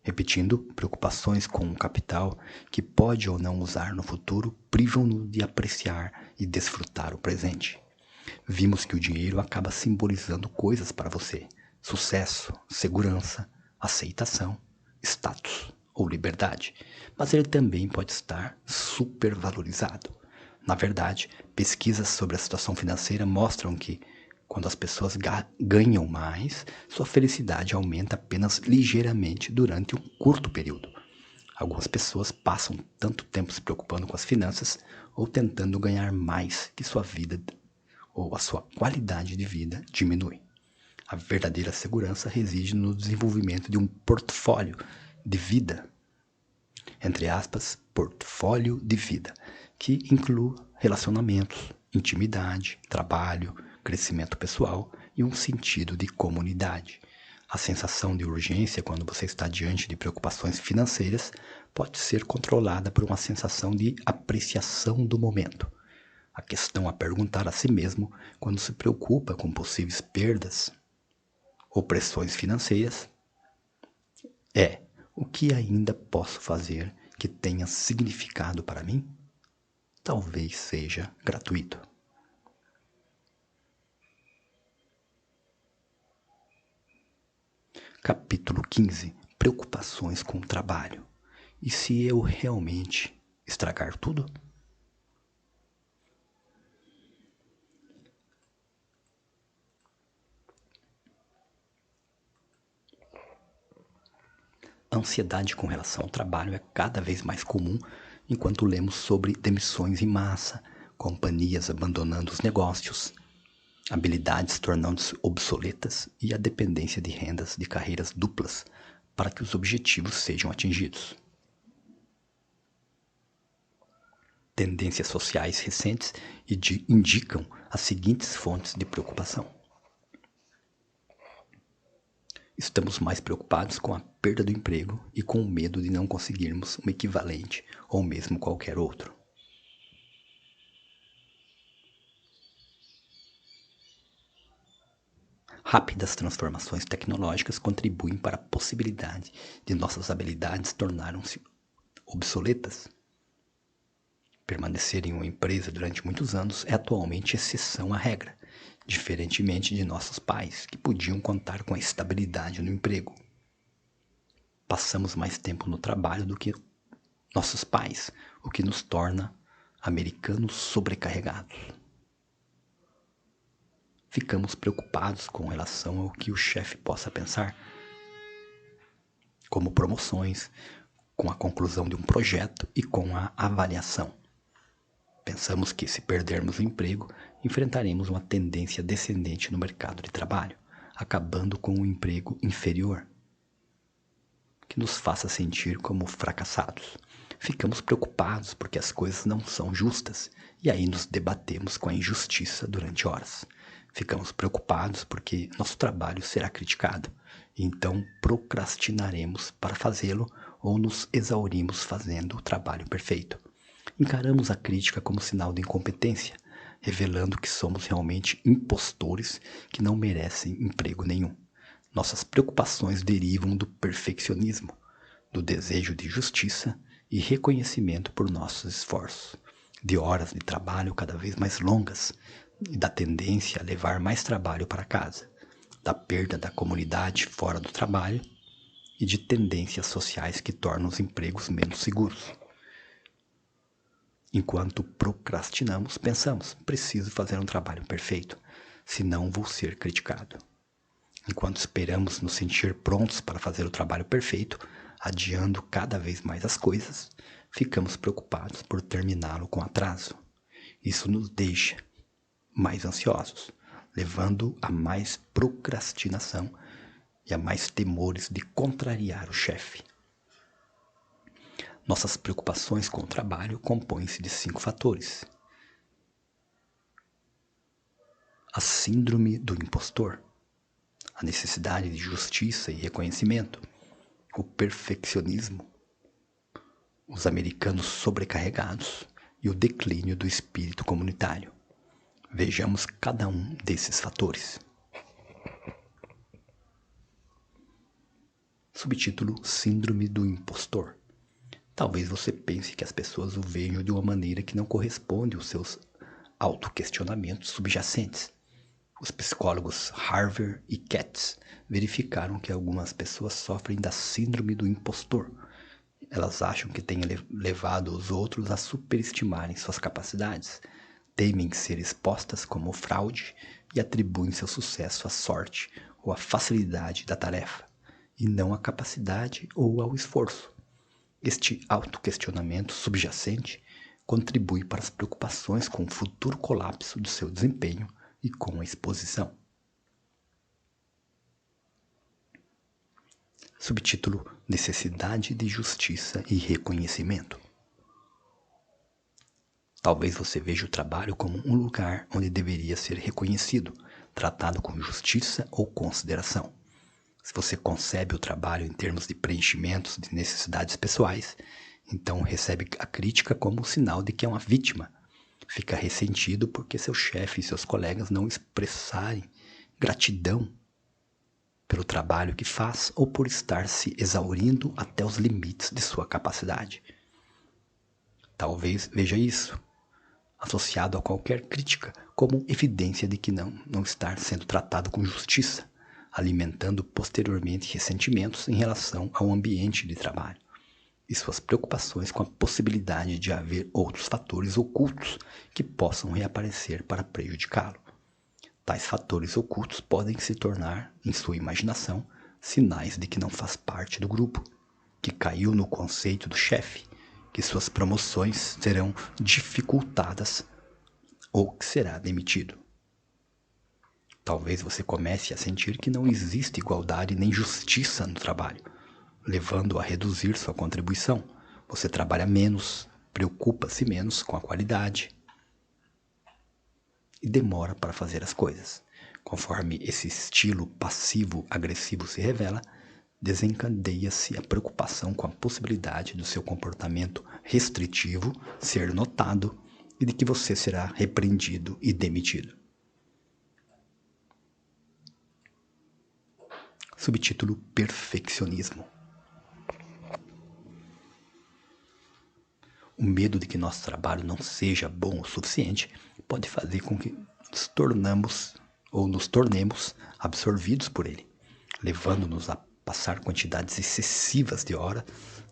Repetindo, preocupações com um capital que pode ou não usar no futuro privam-no de apreciar e desfrutar o presente. Vimos que o dinheiro acaba simbolizando coisas para você: sucesso, segurança, aceitação, status ou liberdade, mas ele também pode estar supervalorizado. Na verdade, pesquisas sobre a situação financeira mostram que, quando as pessoas ganham mais, sua felicidade aumenta apenas ligeiramente durante um curto período. Algumas pessoas passam tanto tempo se preocupando com as finanças ou tentando ganhar mais que sua vida ou a sua qualidade de vida diminui. A verdadeira segurança reside no desenvolvimento de um portfólio de vida, entre aspas, portfólio de vida, que inclui relacionamentos, intimidade, trabalho, crescimento pessoal e um sentido de comunidade. A sensação de urgência quando você está diante de preocupações financeiras pode ser controlada por uma sensação de apreciação do momento. A questão a perguntar a si mesmo quando se preocupa com possíveis perdas ou pressões financeiras é: o que ainda posso fazer que tenha significado para mim? Talvez seja gratuito. Capítulo 15. Preocupações com o trabalho. E se eu realmente estragar tudo? A ansiedade com relação ao trabalho é cada vez mais comum enquanto lemos sobre demissões em massa, companhias abandonando os negócios, habilidades tornando-se obsoletas e a dependência de rendas de carreiras duplas para que os objetivos sejam atingidos. tendências sociais recentes indicam as seguintes fontes de preocupação. Estamos mais preocupados com a perda do emprego e com o medo de não conseguirmos um equivalente ou mesmo qualquer outro. Rápidas transformações tecnológicas contribuem para a possibilidade de nossas habilidades tornarem-se obsoletas. Permanecer em uma empresa durante muitos anos é atualmente exceção à regra, diferentemente de nossos pais, que podiam contar com a estabilidade no emprego. Passamos mais tempo no trabalho do que nossos pais, o que nos torna americanos sobrecarregados. Ficamos preocupados com relação ao que o chefe possa pensar, como promoções, com a conclusão de um projeto e com a avaliação. Pensamos que, se perdermos o emprego, enfrentaremos uma tendência descendente no mercado de trabalho, acabando com um emprego inferior, que nos faça sentir como fracassados. Ficamos preocupados porque as coisas não são justas, e aí nos debatemos com a injustiça durante horas. Ficamos preocupados porque nosso trabalho será criticado, e então procrastinaremos para fazê-lo ou nos exaurimos fazendo o trabalho perfeito. Encaramos a crítica como sinal de incompetência, revelando que somos realmente impostores que não merecem emprego nenhum. Nossas preocupações derivam do perfeccionismo, do desejo de justiça e reconhecimento por nossos esforços, de horas de trabalho cada vez mais longas e da tendência a levar mais trabalho para casa, da perda da comunidade fora do trabalho e de tendências sociais que tornam os empregos menos seguros. Enquanto procrastinamos, pensamos: preciso fazer um trabalho perfeito, senão vou ser criticado. Enquanto esperamos nos sentir prontos para fazer o trabalho perfeito, adiando cada vez mais as coisas, ficamos preocupados por terminá-lo com atraso. Isso nos deixa mais ansiosos, levando a mais procrastinação e a mais temores de contrariar o chefe. Nossas preocupações com o trabalho compõem-se de 5 fatores. A síndrome do impostor, a necessidade de justiça e reconhecimento, o perfeccionismo, os americanos sobrecarregados e o declínio do espírito comunitário. Vejamos cada um desses fatores. Subtítulo: Síndrome do impostor. Talvez você pense que as pessoas o vejam de uma maneira que não corresponde aos seus autoquestionamentos subjacentes. Os psicólogos Harvey e Katz verificaram que algumas pessoas sofrem da síndrome do impostor. Elas acham que têm levado os outros a superestimarem suas capacidades, temem ser expostas como fraude e atribuem seu sucesso à sorte ou à facilidade da tarefa, e não à capacidade ou ao esforço. Este autoquestionamento subjacente contribui para as preocupações com o futuro colapso do seu desempenho e com a exposição. Subtítulo: Necessidade de justiça e reconhecimento. Talvez você veja o trabalho como um lugar onde deveria ser reconhecido, tratado com justiça ou consideração. Se você concebe o trabalho em termos de preenchimentos de necessidades pessoais, então recebe a crítica como um sinal de que é uma vítima. Fica ressentido porque seu chefe e seus colegas não expressarem gratidão pelo trabalho que faz ou por estar se exaurindo até os limites de sua capacidade. Talvez veja isso, associado a qualquer crítica, como evidência de que não estar sendo tratado com justiça, alimentando posteriormente ressentimentos em relação ao ambiente de trabalho e suas preocupações com a possibilidade de haver outros fatores ocultos que possam reaparecer para prejudicá-lo. Tais fatores ocultos podem se tornar, em sua imaginação, sinais de que não faz parte do grupo, que caiu no conceito do chefe, que suas promoções serão dificultadas ou que será demitido. Talvez você comece a sentir que não existe igualdade nem justiça no trabalho, levando a reduzir sua contribuição. Você trabalha menos, preocupa-se menos com a qualidade e demora para fazer as coisas. Conforme esse estilo passivo-agressivo se revela, desencadeia-se a preocupação com a possibilidade do seu comportamento restritivo ser notado e de que você será repreendido e demitido. Subtítulo: Perfeccionismo. O medo de que nosso trabalho não seja bom o suficiente pode fazer com que nos tornemos absorvidos por ele, levando-nos a passar quantidades excessivas de horas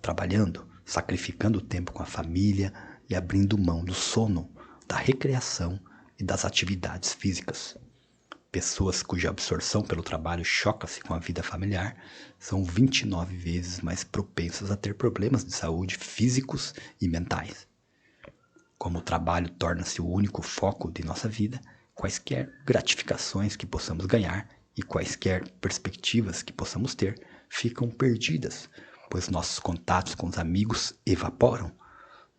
trabalhando, sacrificando o tempo com a família e abrindo mão do sono, da recreação e das atividades físicas. Pessoas cuja absorção pelo trabalho choca-se com a vida familiar são 29 vezes mais propensas a ter problemas de saúde físicos e mentais. Como o trabalho torna-se o único foco de nossa vida, quaisquer gratificações que possamos ganhar e quaisquer perspectivas que possamos ter ficam perdidas, pois nossos contatos com os amigos evaporam.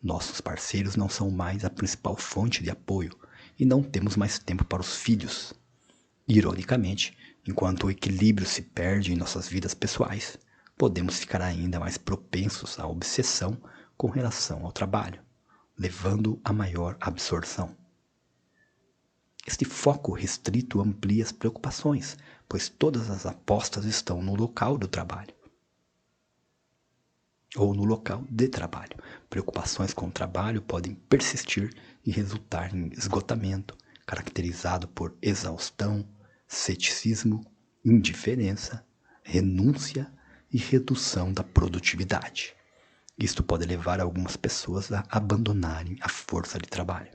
Nossos parceiros não são mais a principal fonte de apoio e não temos mais tempo para os filhos. Ironicamente, enquanto o equilíbrio se perde em nossas vidas pessoais, podemos ficar ainda mais propensos à obsessão com relação ao trabalho, levando a maior absorção. Este foco restrito amplia as preocupações, pois todas as apostas estão no local do trabalho. Ou no local de trabalho. Preocupações com o trabalho podem persistir e resultar em esgotamento, caracterizado por exaustão, ceticismo, indiferença, renúncia e redução da produtividade. Isto pode levar algumas pessoas a abandonarem a força de trabalho.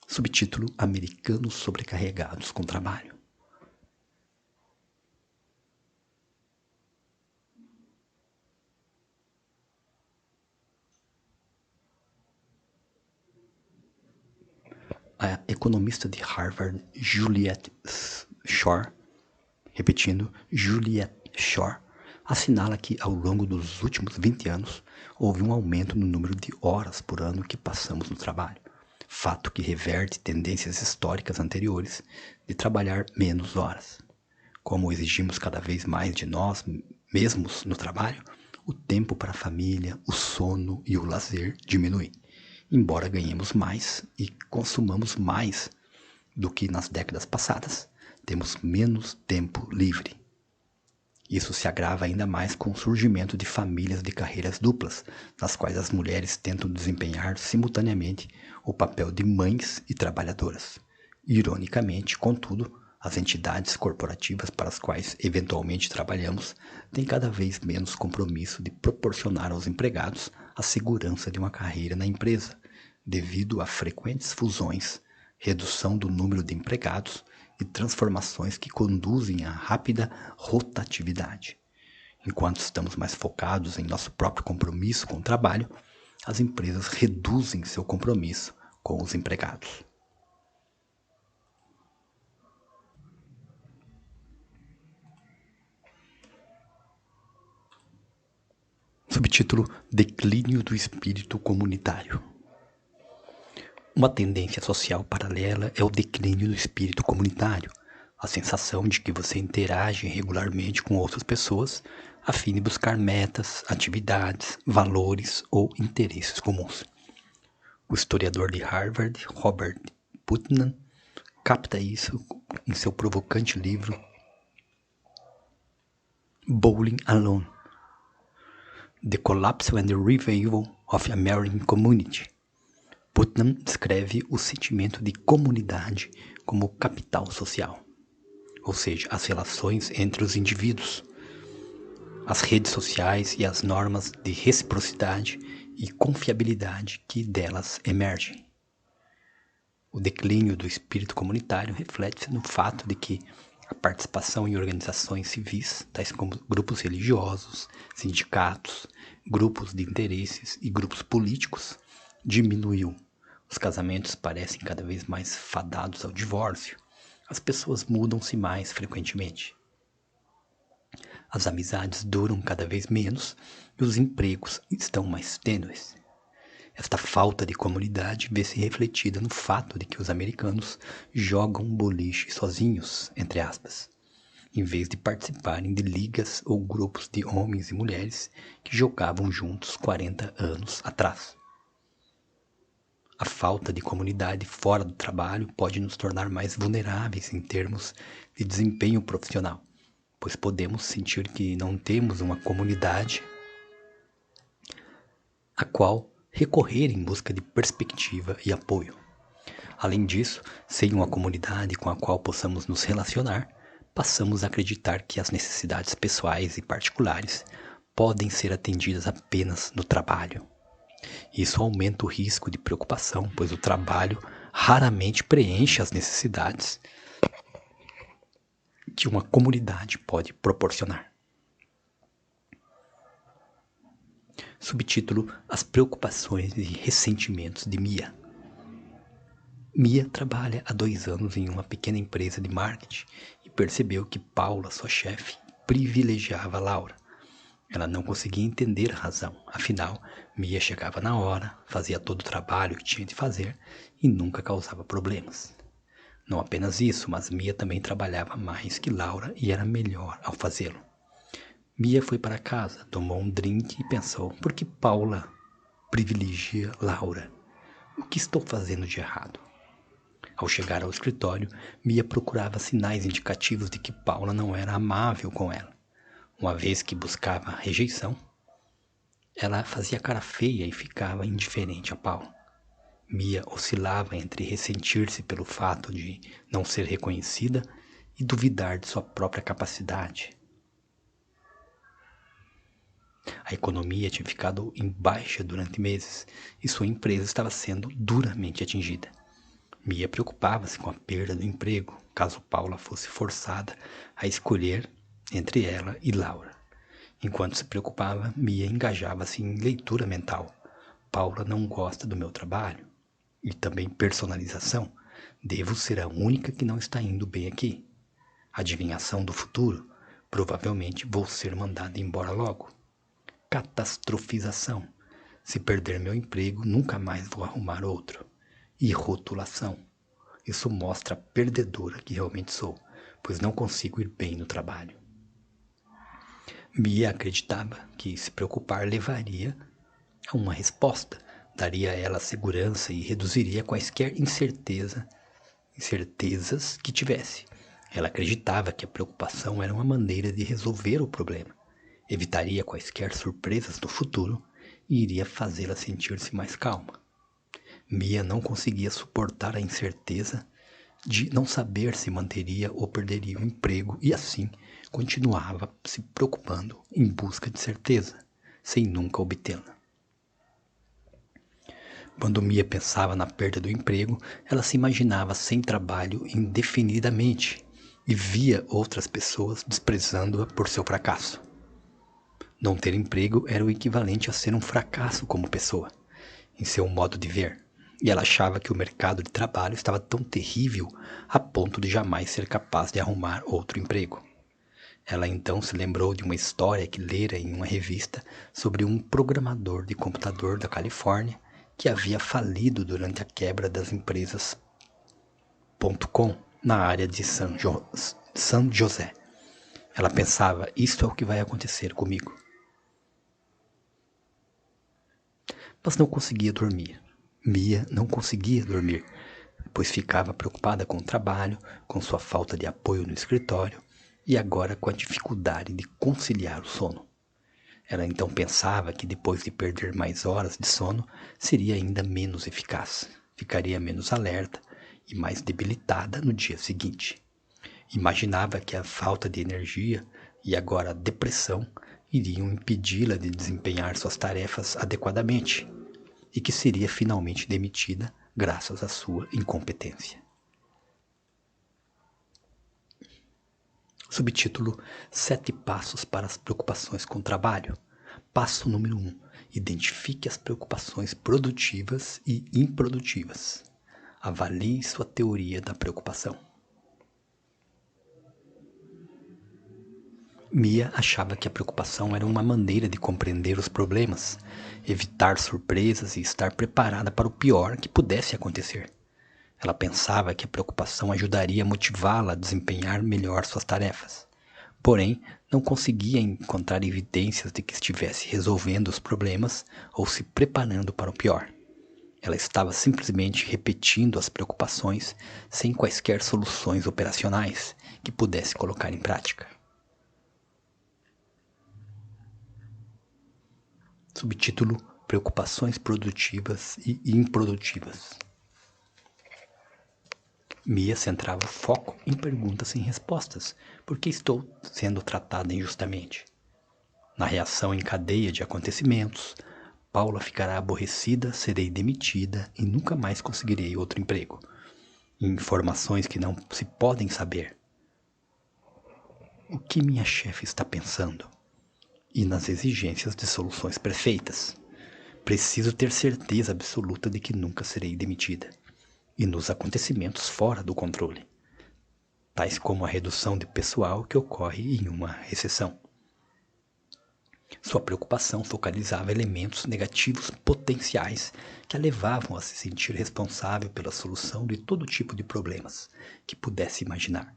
Subtítulo: Americanos sobrecarregados com trabalho. A economista de Harvard, Juliet Schor, assinala que ao longo dos últimos 20 anos houve um aumento no número de horas por ano que passamos no trabalho, fato que reverte tendências históricas anteriores de trabalhar menos horas. Como exigimos cada vez mais de nós mesmos no trabalho, o tempo para a família, o sono e o lazer diminui. Embora ganhemos mais e consumamos mais do que nas décadas passadas, temos menos tempo livre. Isso se agrava ainda mais com o surgimento de famílias de carreiras duplas, nas quais as mulheres tentam desempenhar simultaneamente o papel de mães e trabalhadoras. Ironicamente, contudo, as entidades corporativas para as quais eventualmente trabalhamos têm cada vez menos compromisso de proporcionar aos empregados a segurança de uma carreira na empresa, devido a frequentes fusões, redução do número de empregados e transformações que conduzem à rápida rotatividade. Enquanto estamos mais focados em nosso próprio compromisso com o trabalho, as empresas reduzem seu compromisso com os empregados. Subtítulo: Declínio do espírito comunitário. Uma tendência social paralela é o declínio do espírito comunitário, a sensação de que você interage regularmente com outras pessoas a fim de buscar metas, atividades, valores ou interesses comuns. O historiador de Harvard, Robert Putnam, capta isso em seu provocante livro Bowling Alone: The Collapse and the Revival of American Community. Putnam descreve o sentimento de comunidade como capital social, ou seja, as relações entre os indivíduos, as redes sociais e as normas de reciprocidade e confiabilidade que delas emergem. O declínio do espírito comunitário reflete-se no fato de que a participação em organizações civis, tais como grupos religiosos, sindicatos, grupos de interesses e grupos políticos, diminuiu. Os casamentos parecem cada vez mais fadados ao divórcio. As pessoas mudam-se mais frequentemente. As amizades duram cada vez menos e os empregos estão mais tênues. Esta falta de comunidade vê-se refletida no fato de que os americanos jogam boliche sozinhos, entre aspas, em vez de participarem de ligas ou grupos de homens e mulheres que jogavam juntos 40 anos atrás. A falta de comunidade fora do trabalho pode nos tornar mais vulneráveis em termos de desempenho profissional, pois podemos sentir que não temos uma comunidade a qual recorrer em busca de perspectiva e apoio. Além disso, sem uma comunidade com a qual possamos nos relacionar, passamos a acreditar que as necessidades pessoais e particulares podem ser atendidas apenas no trabalho. Isso aumenta o risco de preocupação, pois o trabalho raramente preenche as necessidades que uma comunidade pode proporcionar. Subtítulo: As preocupações e ressentimentos de Mia. Mia trabalha há 2 anos em uma pequena empresa de marketing e percebeu que Paula, sua chefe, privilegiava Laura. Ela não conseguia entender a razão, afinal, Mia chegava na hora, fazia todo o trabalho que tinha de fazer e nunca causava problemas. Não apenas isso, mas Mia também trabalhava mais que Laura e era melhor ao fazê-lo. Mia foi para casa, tomou um drink e pensou: por que Paula privilegia Laura? O que estou fazendo de errado? Ao chegar ao escritório, Mia procurava sinais indicativos de que Paula não era amável com ela. Uma vez que buscava rejeição, ela fazia cara feia e ficava indiferente a Paula. Mia oscilava entre ressentir-se pelo fato de não ser reconhecida e duvidar de sua própria capacidade. A economia tinha ficado em baixa durante meses e sua empresa estava sendo duramente atingida. Mia preocupava-se com a perda do emprego, caso Paula fosse forçada a escolher entre ela e Laura. Enquanto se preocupava, Mia engajava-se em leitura mental. Paula não gosta do meu trabalho. E também personalização. Devo ser a única que não está indo bem aqui. Adivinhação do futuro. Provavelmente vou ser mandada embora logo. Catastrofização. Se perder meu emprego, nunca mais vou arrumar outro. E rotulação. Isso mostra a perdedora que realmente sou, pois não consigo ir bem no trabalho. Mia acreditava que se preocupar levaria a uma resposta, daria a ela segurança e reduziria quaisquer incertezas que tivesse. Ela acreditava que a preocupação era uma maneira de resolver o problema, evitaria quaisquer surpresas no futuro e iria fazê-la sentir-se mais calma. Mia não conseguia suportar a incerteza de não saber se manteria ou perderia o emprego e assim continuava se preocupando em busca de certeza, sem nunca obtê-la. Quando Mia pensava na perda do emprego, ela se imaginava sem trabalho indefinidamente e via outras pessoas desprezando-a por seu fracasso. Não ter emprego era o equivalente a ser um fracasso como pessoa, em seu modo de ver, e ela achava que o mercado de trabalho estava tão terrível a ponto de jamais ser capaz de arrumar outro emprego. Ela então se lembrou de uma história que lera em uma revista sobre um programador de computador da Califórnia que havia falido durante a quebra das empresas .com na área de San José. Ela pensava: isto é o que vai acontecer comigo. Mas não conseguia dormir. Mia não conseguia dormir, pois ficava preocupada com o trabalho, com sua falta de apoio no escritório e agora com a dificuldade de conciliar o sono. Ela então pensava que depois de perder mais horas de sono, seria ainda menos eficaz, ficaria menos alerta e mais debilitada no dia seguinte. Imaginava que a falta de energia e agora a depressão iriam impedi-la de desempenhar suas tarefas adequadamente e que seria finalmente demitida graças à sua incompetência. Subtítulo: 7 passos para as preocupações com o trabalho. Passo número 1. Identifique as preocupações produtivas e improdutivas. Avalie sua teoria da preocupação. Mia achava que a preocupação era uma maneira de compreender os problemas, evitar surpresas e estar preparada para o pior que pudesse acontecer. Ela pensava que a preocupação ajudaria a motivá-la a desempenhar melhor suas tarefas. Porém, não conseguia encontrar evidências de que estivesse resolvendo os problemas ou se preparando para o pior. Ela estava simplesmente repetindo as preocupações sem quaisquer soluções operacionais que pudesse colocar em prática. Subtítulo: Preocupações produtivas e improdutivas. Mia centrava o foco em perguntas sem respostas. Por que estou sendo tratada injustamente? Na reação em cadeia de acontecimentos, Paula ficará aborrecida, serei demitida e nunca mais conseguirei outro emprego. Informações que não se podem saber. O que minha chefe está pensando? E nas exigências de soluções perfeitas. Preciso ter certeza absoluta de que nunca serei demitida. E nos acontecimentos fora do controle, tais como a redução de pessoal que ocorre em uma recessão. Sua preocupação focalizava elementos negativos potenciais que a levavam a se sentir responsável pela solução de todo tipo de problemas que pudesse imaginar,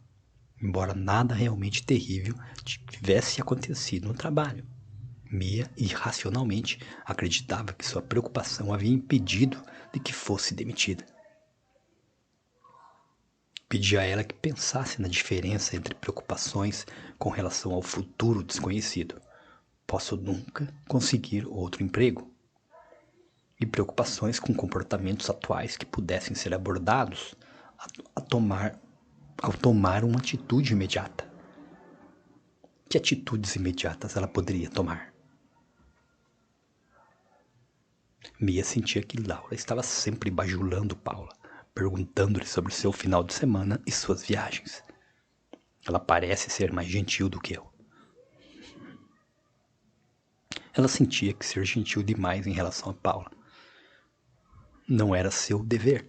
embora nada realmente terrível tivesse acontecido no trabalho. Mia irracionalmente acreditava que sua preocupação havia impedido de que fosse demitida. Pedi a ela que pensasse na diferença entre preocupações com relação ao futuro desconhecido. Posso nunca conseguir outro emprego. E preocupações com comportamentos atuais que pudessem ser abordados ao tomar uma atitude imediata. Que atitudes imediatas ela poderia tomar? Mia sentia que Laura estava sempre bajulando Paula, perguntando-lhe sobre seu final de semana e suas viagens. Ela parece ser mais gentil do que eu. Ela sentia que ser gentil demais em relação a Paula não era seu dever.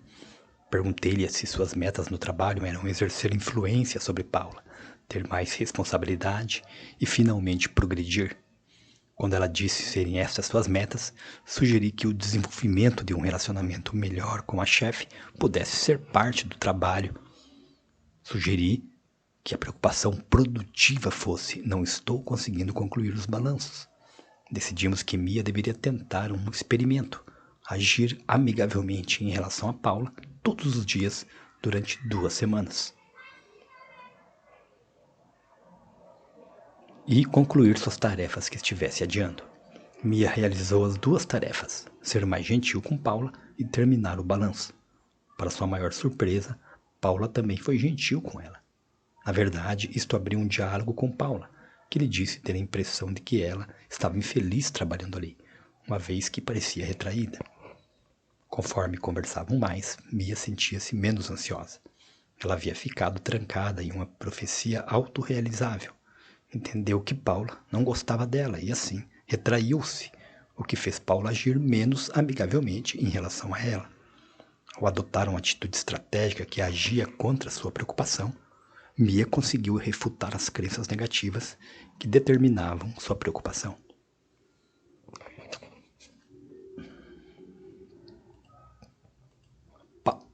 Perguntei-lhe se suas metas no trabalho eram exercer influência sobre Paula, ter mais responsabilidade e finalmente progredir. Quando ela disse serem estas suas metas, sugeri que o desenvolvimento de um relacionamento melhor com a chefe pudesse ser parte do trabalho. Sugeri que a preocupação produtiva fosse: não estou conseguindo concluir os balanços. Decidimos que Mia deveria tentar um experimento, agir amigavelmente em relação a Paula todos os dias durante 2 semanas. E concluir suas tarefas que estivesse adiando. Mia realizou as 2 tarefas, ser mais gentil com Paula e terminar o balanço. Para sua maior surpresa, Paula também foi gentil com ela. Na verdade, isto abriu um diálogo com Paula, que lhe disse ter a impressão de que ela estava infeliz trabalhando ali, uma vez que parecia retraída. Conforme conversavam mais, Mia sentia-se menos ansiosa. Ela havia ficado trancada em uma profecia autorrealizável. Entendeu que Paula não gostava dela e, assim, retraiu-se, o que fez Paula agir menos amigavelmente em relação a ela. Ao adotar uma atitude estratégica que agia contra sua preocupação, Mia conseguiu refutar as crenças negativas que determinavam sua preocupação.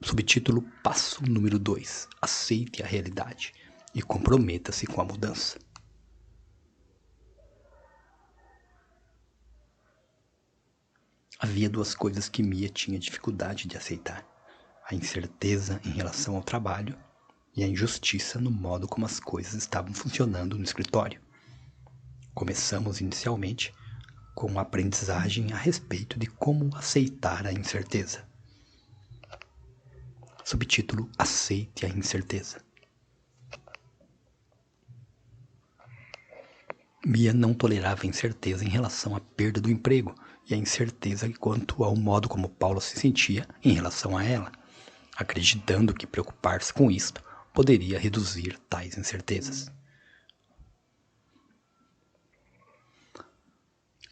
Subtítulo: Passo número 2. Aceite a realidade e comprometa-se com a mudança. Havia 2 coisas que Mia tinha dificuldade de aceitar: a incerteza em relação ao trabalho e a injustiça no modo como as coisas estavam funcionando no escritório. Começamos inicialmente com uma aprendizagem a respeito de como aceitar a incerteza. Subtítulo: Aceite a incerteza. Mia não tolerava a incerteza em relação à perda do emprego e a incerteza quanto ao modo como Paula se sentia em relação a ela, acreditando que preocupar-se com isto poderia reduzir tais incertezas.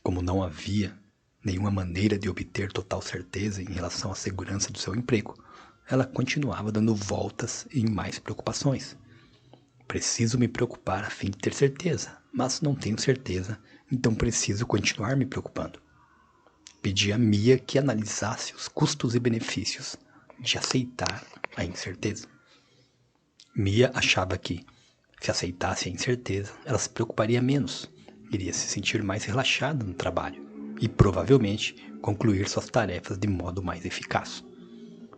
Como não havia nenhuma maneira de obter total certeza em relação à segurança do seu emprego, ela continuava dando voltas em mais preocupações. Preciso me preocupar a fim de ter certeza, mas não tenho certeza, então preciso continuar me preocupando. Pedi a Mia que analisasse os custos e benefícios de aceitar a incerteza. Mia achava que, se aceitasse a incerteza, ela se preocuparia menos, iria se sentir mais relaxada no trabalho e, provavelmente, concluir suas tarefas de modo mais eficaz.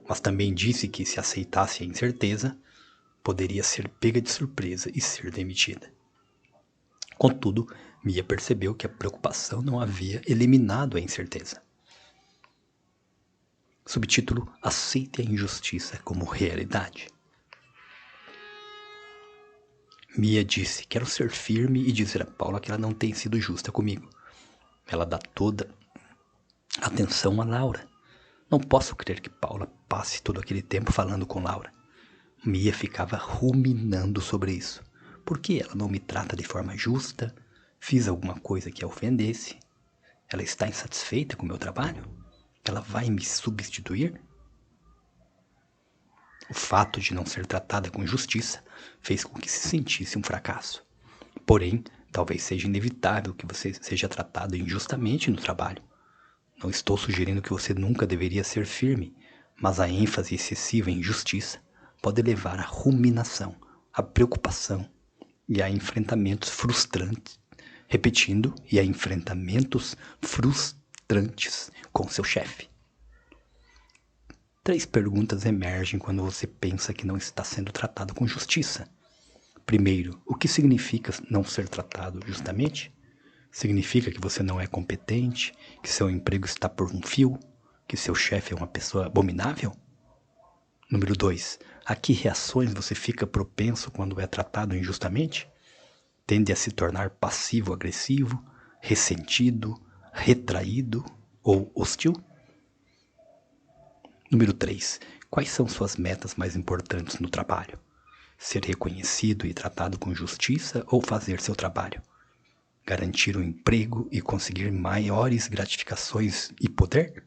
Mas também disse que, se aceitasse a incerteza, poderia ser pega de surpresa e ser demitida. Contudo, Mia percebeu que a preocupação não havia eliminado a incerteza. Subtítulo: Aceite a injustiça como realidade. Mia disse: quero ser firme e dizer a Paula que ela não tem sido justa comigo. Ela dá toda a atenção a Laura. Não posso crer que Paula passe todo aquele tempo falando com Laura. Mia ficava ruminando sobre isso. Por que ela não me trata de forma justa? Fiz alguma coisa que a ofendesse? Ela está insatisfeita com o meu trabalho? Ela vai me substituir? O fato de não ser tratada com justiça fez com que se sentisse um fracasso. Porém, talvez seja inevitável que você seja tratado injustamente no trabalho. Não estou sugerindo que você nunca deveria ser firme, mas a ênfase excessiva em justiça pode levar à ruminação, à preocupação e a enfrentamentos frustrantes, e a enfrentamentos frustrantes com seu chefe. 3 perguntas emergem quando você pensa que não está sendo tratado com justiça. Primeiro, o que significa não ser tratado justamente? Significa que você não é competente, que seu emprego está por um fio, que seu chefe é uma pessoa abominável? Número 2, a que reações você fica propenso quando é tratado injustamente? Tende a se tornar passivo-agressivo, ressentido, retraído ou hostil? Número 3, quais são suas metas mais importantes no trabalho? Ser reconhecido e tratado com justiça ou fazer seu trabalho? Garantir um emprego e conseguir maiores gratificações e poder?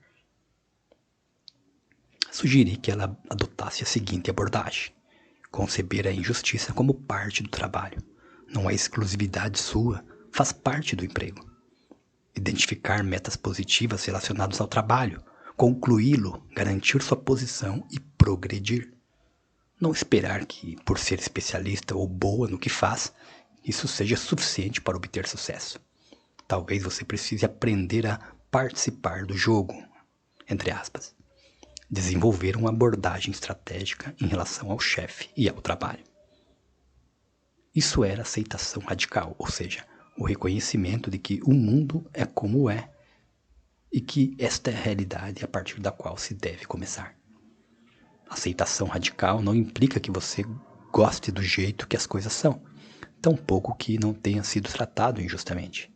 Sugeri que ela adotasse a seguinte abordagem: conceber a injustiça como parte do trabalho. Não é exclusividade sua, faz parte do emprego. Identificar metas positivas relacionadas ao trabalho, concluí-lo, garantir sua posição e progredir. Não esperar que, por ser especialista ou boa no que faz, isso seja suficiente para obter sucesso. Talvez você precise aprender a participar do jogo, entre aspas. Desenvolver uma abordagem estratégica em relação ao chefe e ao trabalho. Isso era aceitação radical, ou seja, o reconhecimento de que o mundo é como é e que esta é a realidade a partir da qual se deve começar. Aceitação radical não implica que você goste do jeito que as coisas são, tampouco que não tenha sido tratado injustamente.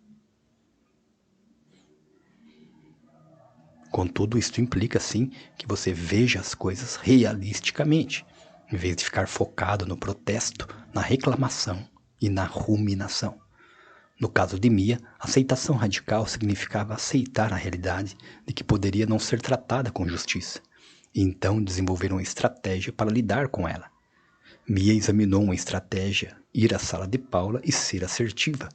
Contudo, isto implica sim que você veja as coisas realisticamente, em vez de ficar focado no protesto, na reclamação e na ruminação. No caso de Mia, aceitação radical significava aceitar a realidade de que poderia não ser tratada com justiça, e então desenvolver uma estratégia para lidar com ela. Mia examinou uma estratégia, ir à sala de Paula e ser assertiva.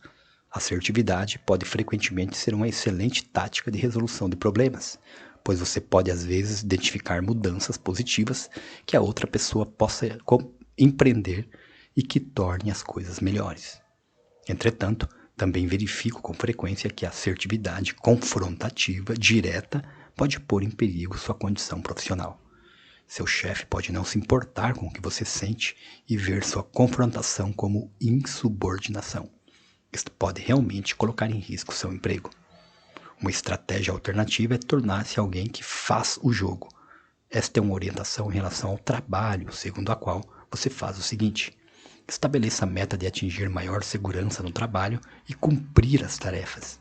Assertividade pode frequentemente ser uma excelente tática de resolução de problemas, pois você pode às vezes identificar mudanças positivas que a outra pessoa possa empreender e que torne as coisas melhores. Entretanto, também verifico com frequência que a assertividade confrontativa direta pode pôr em perigo sua condição profissional. Seu chefe pode não se importar com o que você sente e ver sua confrontação como insubordinação. Isto pode realmente colocar em risco seu emprego. Uma estratégia alternativa é tornar-se alguém que faz o jogo. Esta é uma orientação em relação ao trabalho, segundo a qual você faz o seguinte: estabeleça a meta de atingir maior segurança no trabalho e cumprir as tarefas.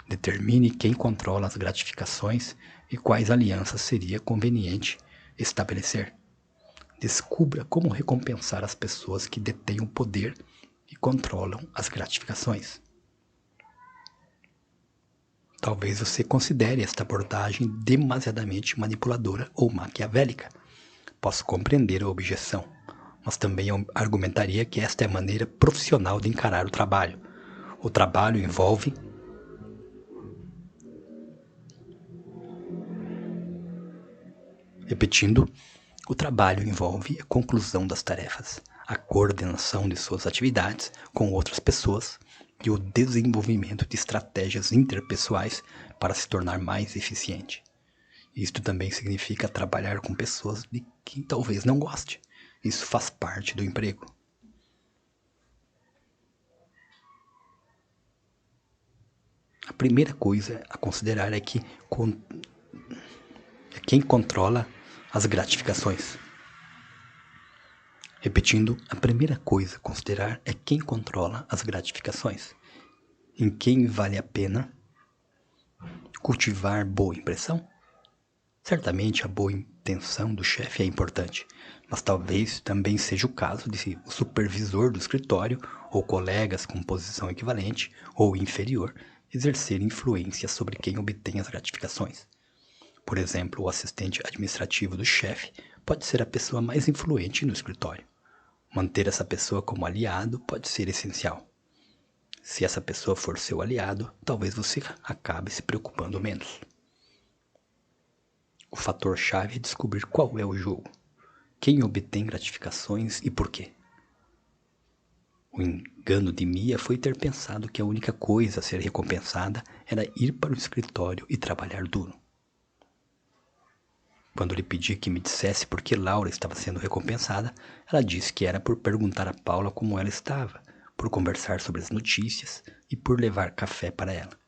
Determine quem controla as gratificações e quais alianças seria conveniente estabelecer. Descubra como recompensar as pessoas que detêm o poder e controlam as gratificações. Talvez você considere esta abordagem demasiadamente manipuladora ou maquiavélica. Posso compreender a objeção. mas também argumentaria que esta é a maneira profissional de encarar o trabalho. O trabalho envolve Repetindo, o trabalho envolve a conclusão das tarefas, a coordenação de suas atividades com outras pessoas e o desenvolvimento de estratégias interpessoais para se tornar mais eficiente. Isto também significa trabalhar com pessoas de quem talvez não goste. Isso faz parte do emprego. A primeira coisa a considerar é que quem controla as gratificações. Repetindo, a primeira coisa a considerar é quem controla as gratificações. Em quem vale a pena cultivar boa impressão? Certamente a boa intenção do chefe é importante, mas talvez também seja o caso de o supervisor do escritório ou colegas com posição equivalente ou inferior exercer influência sobre quem obtém as gratificações. Por exemplo, o assistente administrativo do chefe pode ser a pessoa mais influente no escritório. Manter essa pessoa como aliado pode ser essencial. Se essa pessoa for seu aliado, talvez você acabe se preocupando menos. O fator-chave é descobrir qual é o jogo, quem obtém gratificações e por quê. O engano de Mia foi ter pensado que a única coisa a ser recompensada era ir para o escritório e trabalhar duro. Quando lhe pedi que me dissesse por que Laura estava sendo recompensada, ela disse que era por perguntar a Paula como ela estava, por conversar sobre as notícias e por levar café para ela.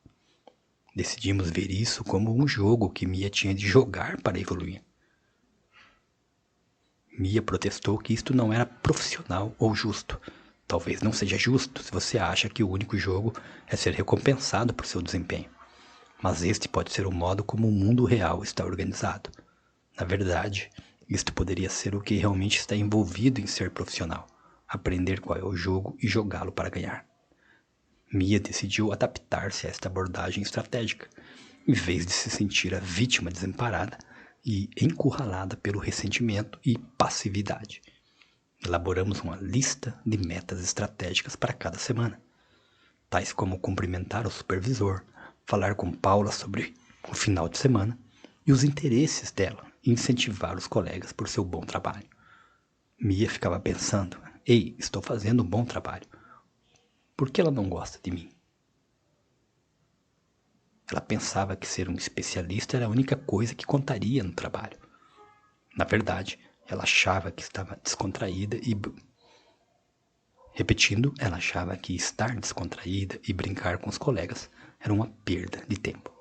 Decidimos ver isso como um jogo que Mia tinha de jogar para evoluir. Mia protestou que isto não era profissional ou justo. Talvez não seja justo se você acha que o único jogo é ser recompensado por seu desempenho. Mas este pode ser o modo como o mundo real está organizado. Na verdade, isto poderia ser o que realmente está envolvido em ser profissional. Aprender qual é o jogo e jogá-lo para ganhar. Mia decidiu adaptar-se a esta abordagem estratégica, em vez de se sentir a vítima desamparada e encurralada pelo ressentimento e passividade. Elaboramos uma lista de metas estratégicas para cada semana, tais como cumprimentar o supervisor, falar com Paula sobre o final de semana e os interesses dela e incentivar os colegas por seu bom trabalho. Mia ficava pensando, ei, estou fazendo um bom trabalho. Por que ela não gosta de mim? Ela pensava que ser um especialista era a única coisa que contaria no trabalho. Na verdade, ela achava que estava descontraída e... Repetindo, ela achava que estar descontraída e brincar com os colegas era uma perda de tempo.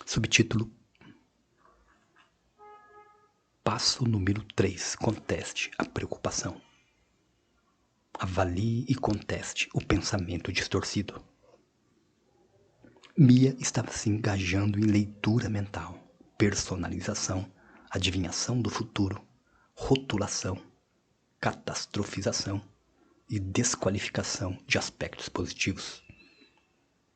Subtítulo: Passo número 3. Conteste a preocupação. Avalie e conteste o pensamento distorcido. Mia estava se engajando em leitura mental, personalização, adivinhação do futuro, rotulação, catastrofização e desqualificação de aspectos positivos.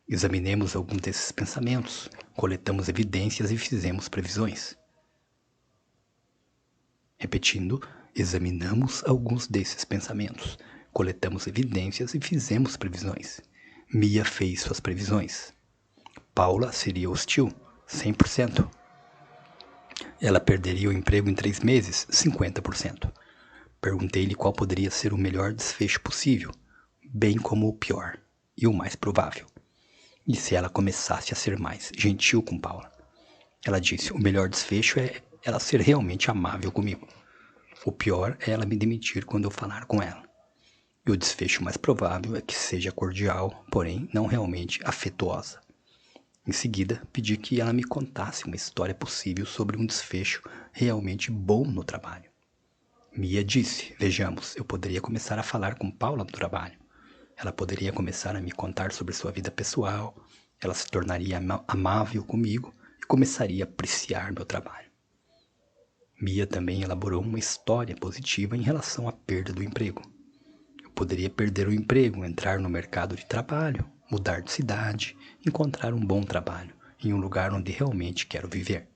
Examinemos alguns desses pensamentos, coletamos evidências e fizemos previsões. Repetindo, examinamos alguns desses pensamentos, coletamos evidências e fizemos previsões. Mia fez suas previsões. Paula seria hostil, 100%. Ela perderia o emprego em 3 meses, 50%. Perguntei-lhe qual poderia ser o melhor desfecho possível, bem como o pior e o mais provável. E se ela começasse a ser mais gentil com Paula? Ela disse, o melhor desfecho é ela ser realmente amável comigo. O pior é ela me demitir quando eu falar com ela. E o desfecho mais provável é que seja cordial, porém não realmente afetuosa. Em seguida, pedi que ela me contasse uma história possível sobre um desfecho realmente bom no trabalho. Mia disse, vejamos, eu poderia começar a falar com Paula no trabalho. Ela poderia começar a me contar sobre sua vida pessoal, ela se tornaria amável comigo e começaria a apreciar meu trabalho. Mia também elaborou uma história positiva em relação à perda do emprego. Eu poderia perder o emprego, entrar no mercado de trabalho, mudar de cidade, encontrar um bom trabalho em um lugar onde realmente quero viver.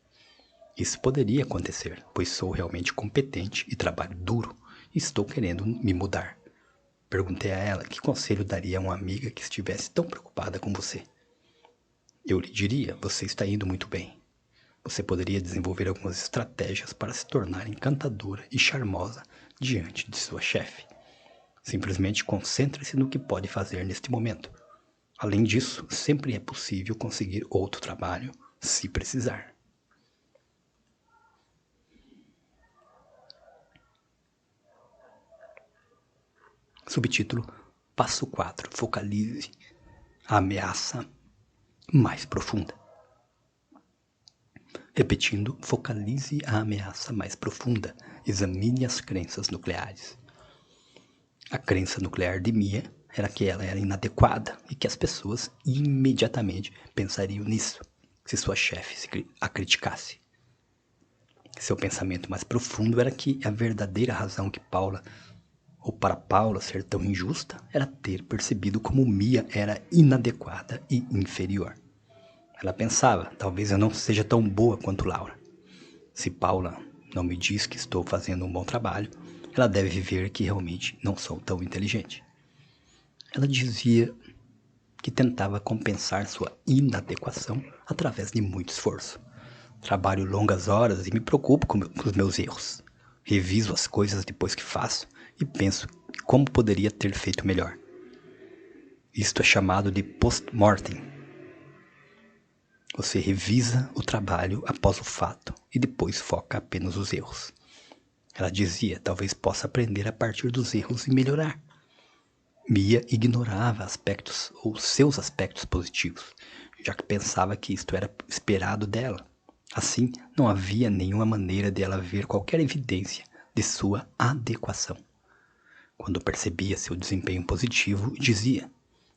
Isso poderia acontecer, pois sou realmente competente e trabalho duro e estou querendo me mudar. Perguntei a ela que conselho daria a uma amiga que estivesse tão preocupada com você. Eu lhe diria, você está indo muito bem. Você poderia desenvolver algumas estratégias para se tornar encantadora e charmosa diante de sua chefe. Simplesmente concentre-se no que pode fazer neste momento. Além disso, sempre é possível conseguir outro trabalho, se precisar. Subtítulo: Passo 4. Focalize a ameaça mais profunda. Repetindo, focalize a ameaça mais profunda. Examine as crenças nucleares. A crença nuclear de Mia era que ela era inadequada e que as pessoas imediatamente pensariam nisso se sua chefe a criticasse. Seu pensamento mais profundo era que a verdadeira razão que para Paula ser tão injusta, era ter percebido como Mia era inadequada e inferior. Ela pensava, talvez eu não seja tão boa quanto Laura. Se Paula não me diz que estou fazendo um bom trabalho, ela deve ver que realmente não sou tão inteligente. Ela dizia que tentava compensar sua inadequação através de muito esforço. Trabalho longas horas e me preocupo com os meus erros. Reviso as coisas depois que faço e penso como poderia ter feito melhor. Isto é chamado de post-mortem. Você revisa o trabalho após o fato e depois foca apenas os erros. Ela dizia, talvez possa aprender a partir dos erros e melhorar. Mia ignorava aspectos ou seus aspectos positivos, já que pensava que isto era esperado dela. Assim, não havia nenhuma maneira de ela ver qualquer evidência de sua adequação. Quando percebia seu desempenho positivo, dizia,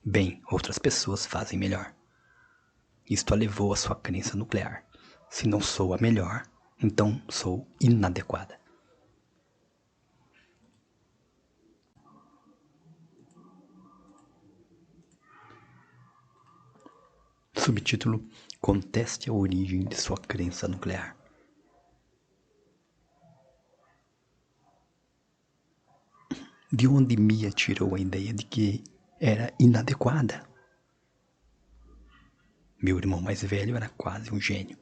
bem, outras pessoas fazem melhor. Isto a levou à sua crença nuclear. Se não sou a melhor, então sou inadequada. Subtítulo: Conteste a origem de sua crença nuclear. De onde Mia tirou a ideia de que era inadequada? Meu irmão mais velho era quase um gênio.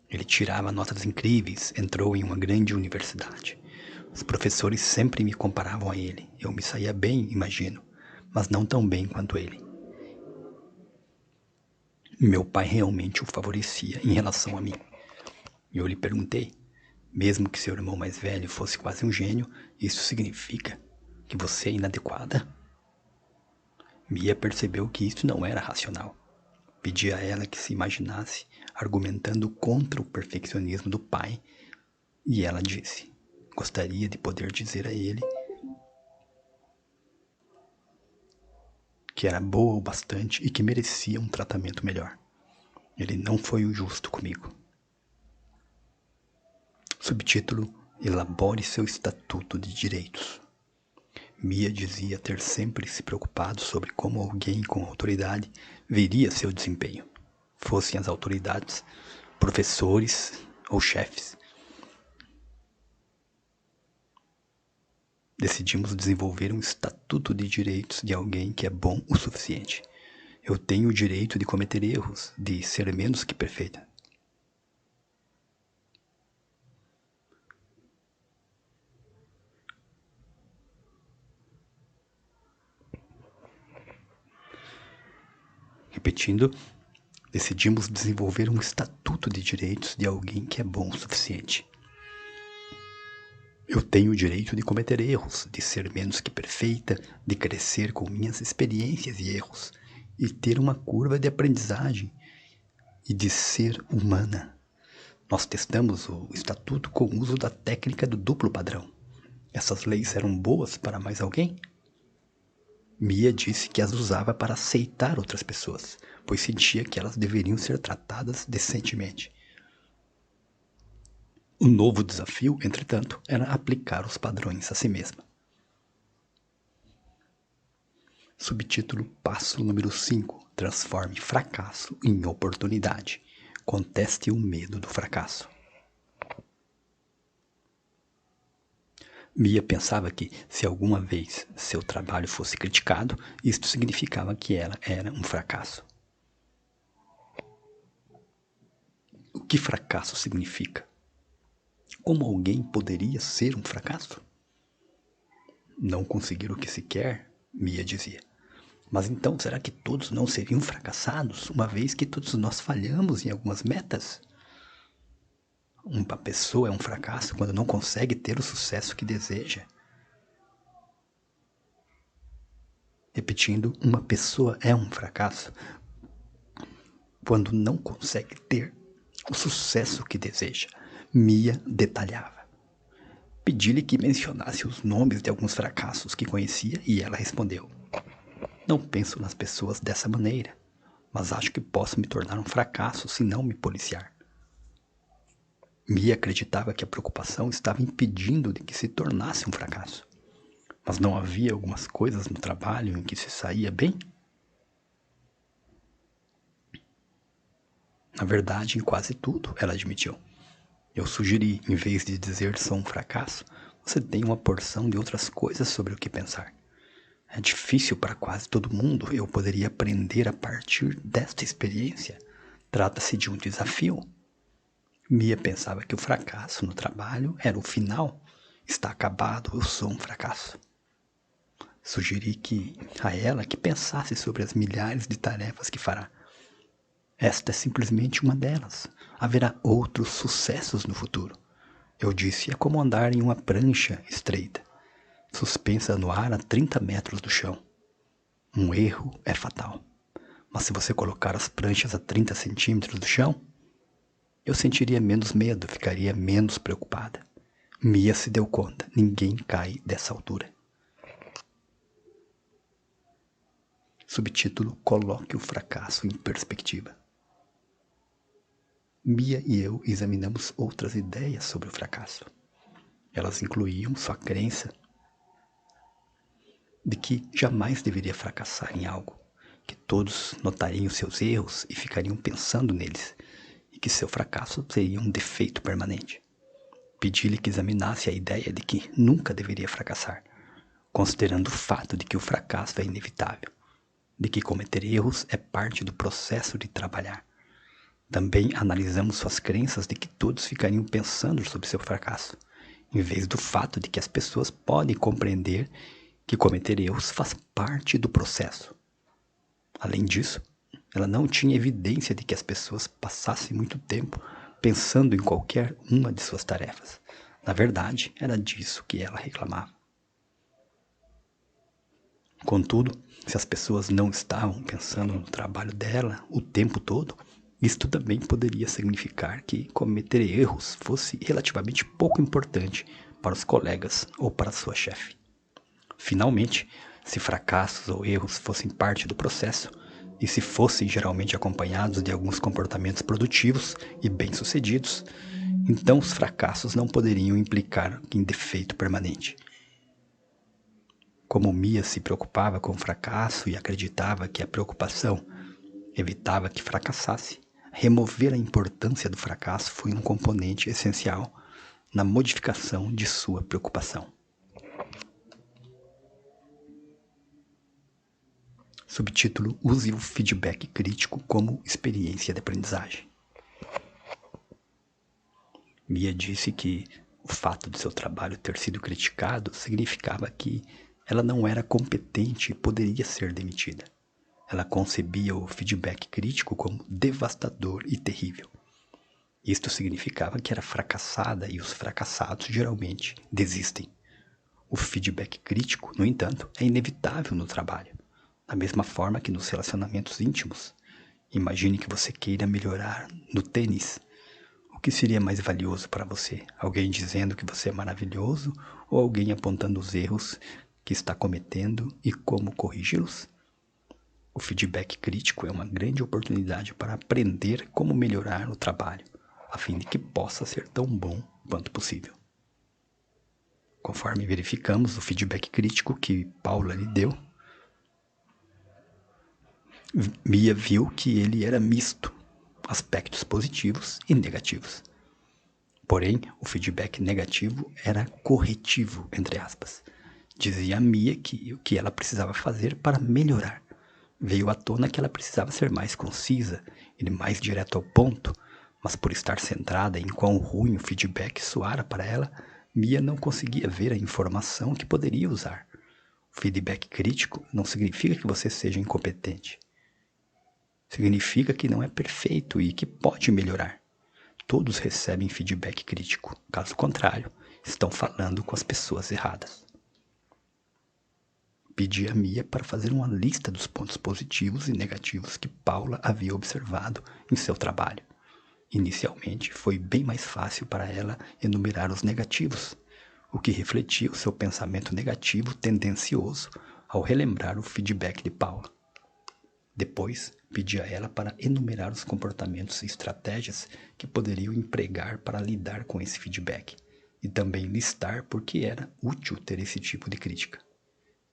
Ele tirava notas incríveis, entrou em uma grande universidade. Os professores sempre me comparavam a ele. Eu me saía bem, imagino, mas não tão bem quanto ele. Meu pai realmente o favorecia em relação a mim. Eu lhe perguntei, mesmo que seu irmão mais velho fosse quase um gênio, isso significa que você é inadequada? Mia percebeu que isso não era racional. Pedi a ela que se imaginasse argumentando contra o perfeccionismo do pai e ela disse, gostaria de poder dizer a ele que era boa o bastante e que merecia um tratamento melhor. Ele não foi o justo comigo. Subtítulo: Elabore seu estatuto de direitos. Mia dizia ter sempre se preocupado sobre como alguém com autoridade veria seu desempenho, fossem as autoridades, professores ou chefes. Decidimos desenvolver um estatuto de direitos de alguém que é bom o suficiente. Eu tenho o direito de cometer erros, de ser menos que perfeita. Repetindo, decidimos desenvolver um estatuto de direitos de alguém que é bom o suficiente. Eu tenho o direito de cometer erros, de ser menos que perfeita, de crescer com minhas experiências e erros, e ter uma curva de aprendizagem, e de ser humana. Nós testamos o estatuto com o uso da técnica do duplo padrão. Essas leis eram boas para mais alguém? Mia disse que as usava para aceitar outras pessoas, pois sentia que elas deveriam ser tratadas decentemente. O novo desafio, entretanto, era aplicar os padrões a si mesma. Subtítulo: Passo número 5. Transforme fracasso em oportunidade. Conteste o medo do fracasso. Mia pensava que, se alguma vez seu trabalho fosse criticado, isto significava que ela era um fracasso. O que fracasso significa? Como alguém poderia ser um fracasso? Não conseguir o que se quer, Mia dizia. Mas então, será que todos não seriam fracassados, uma vez que todos nós falhamos em algumas metas? Uma pessoa é um fracasso quando não consegue ter o sucesso que deseja. Repetindo, uma pessoa é um fracasso quando não consegue ter o sucesso que deseja. Mia detalhava. Pedi-lhe que mencionasse os nomes de alguns fracassos que conhecia e ela respondeu: Não penso nas pessoas dessa maneira, mas acho que posso me tornar um fracasso se não me policiar. Mia acreditava que a preocupação estava impedindo de que se tornasse um fracasso. Mas não havia algumas coisas no trabalho em que se saía bem? Na verdade, em quase tudo, ela admitiu. Eu sugeri, em vez de dizer sou um fracasso, você tem uma porção de outras coisas sobre o que pensar. É difícil para quase todo mundo, eu poderia aprender a partir desta experiência. Trata-se de um desafio. Mia pensava que o fracasso no trabalho era o final. Está acabado, eu sou um fracasso. Sugeri a ela que pensasse sobre as milhares de tarefas que fará. Esta é simplesmente uma delas. Haverá outros sucessos no futuro. Eu disse, é como andar em uma prancha estreita, suspensa no ar a 30 metros do chão. Um erro é fatal. Mas se você colocar as pranchas a 30 centímetros do chão, eu sentiria menos medo, ficaria menos preocupada. Mia se deu conta, ninguém cai dessa altura. Subtítulo: Coloque o fracasso em perspectiva. Mia e eu examinamos outras ideias sobre o fracasso. Elas incluíam sua crença de que jamais deveria fracassar em algo, que todos notariam seus erros e ficariam pensando neles, e que seu fracasso seria um defeito permanente. Pedi-lhe que examinasse a ideia de que nunca deveria fracassar, considerando o fato de que o fracasso é inevitável, de que cometer erros é parte do processo de trabalhar. Também analisamos suas crenças de que todos ficariam pensando sobre seu fracasso, em vez do fato de que as pessoas podem compreender que cometer erros faz parte do processo. Além disso, ela não tinha evidência de que as pessoas passassem muito tempo pensando em qualquer uma de suas tarefas. Na verdade, era disso que ela reclamava. Contudo, se as pessoas não estavam pensando no trabalho dela o tempo todo, isto também poderia significar que cometer erros fosse relativamente pouco importante para os colegas ou para sua chefe. Finalmente, se fracassos ou erros fossem parte do processo, e se fossem geralmente acompanhados de alguns comportamentos produtivos e bem-sucedidos, então os fracassos não poderiam implicar em defeito permanente. Como Mia se preocupava com o fracasso e acreditava que a preocupação evitava que fracassasse, remover a importância do fracasso foi um componente essencial na modificação de sua preocupação. Subtítulo: Use o feedback crítico como experiência de aprendizagem. Mia disse que o fato de seu trabalho ter sido criticado significava que ela não era competente e poderia ser demitida. Ela concebia o feedback crítico como devastador e terrível. Isto significava que era fracassada e os fracassados geralmente desistem. O feedback crítico, no entanto, é inevitável no trabalho. Da mesma forma que nos relacionamentos íntimos. Imagine que você queira melhorar no tênis. O que seria mais valioso para você? Alguém dizendo que você é maravilhoso ou alguém apontando os erros que está cometendo e como corrigi-los? O feedback crítico é uma grande oportunidade para aprender como melhorar o trabalho, a fim de que possa ser tão bom quanto possível. Conforme verificamos o feedback crítico que Paula lhe deu, Mia viu que ele era misto, aspectos positivos e negativos. Porém, o feedback negativo era corretivo, entre aspas. Dizia a Mia que o que ela precisava fazer para melhorar. Veio à tona que ela precisava ser mais concisa, ir mais direto ao ponto, mas por estar centrada em quão ruim o feedback soara para ela, Mia não conseguia ver a informação que poderia usar. O feedback crítico não significa que você seja incompetente. Significa que não é perfeito e que pode melhorar. Todos recebem feedback crítico. Caso contrário, estão falando com as pessoas erradas. Pedi a Mia para fazer uma lista dos pontos positivos e negativos que Paula havia observado em seu trabalho. Inicialmente, foi bem mais fácil para ela enumerar os negativos, o que refletia o seu pensamento negativo tendencioso ao relembrar o feedback de Paula. Depois, pedi a ela para enumerar os comportamentos e estratégias que poderiam empregar para lidar com esse feedback, e também listar por que era útil ter esse tipo de crítica.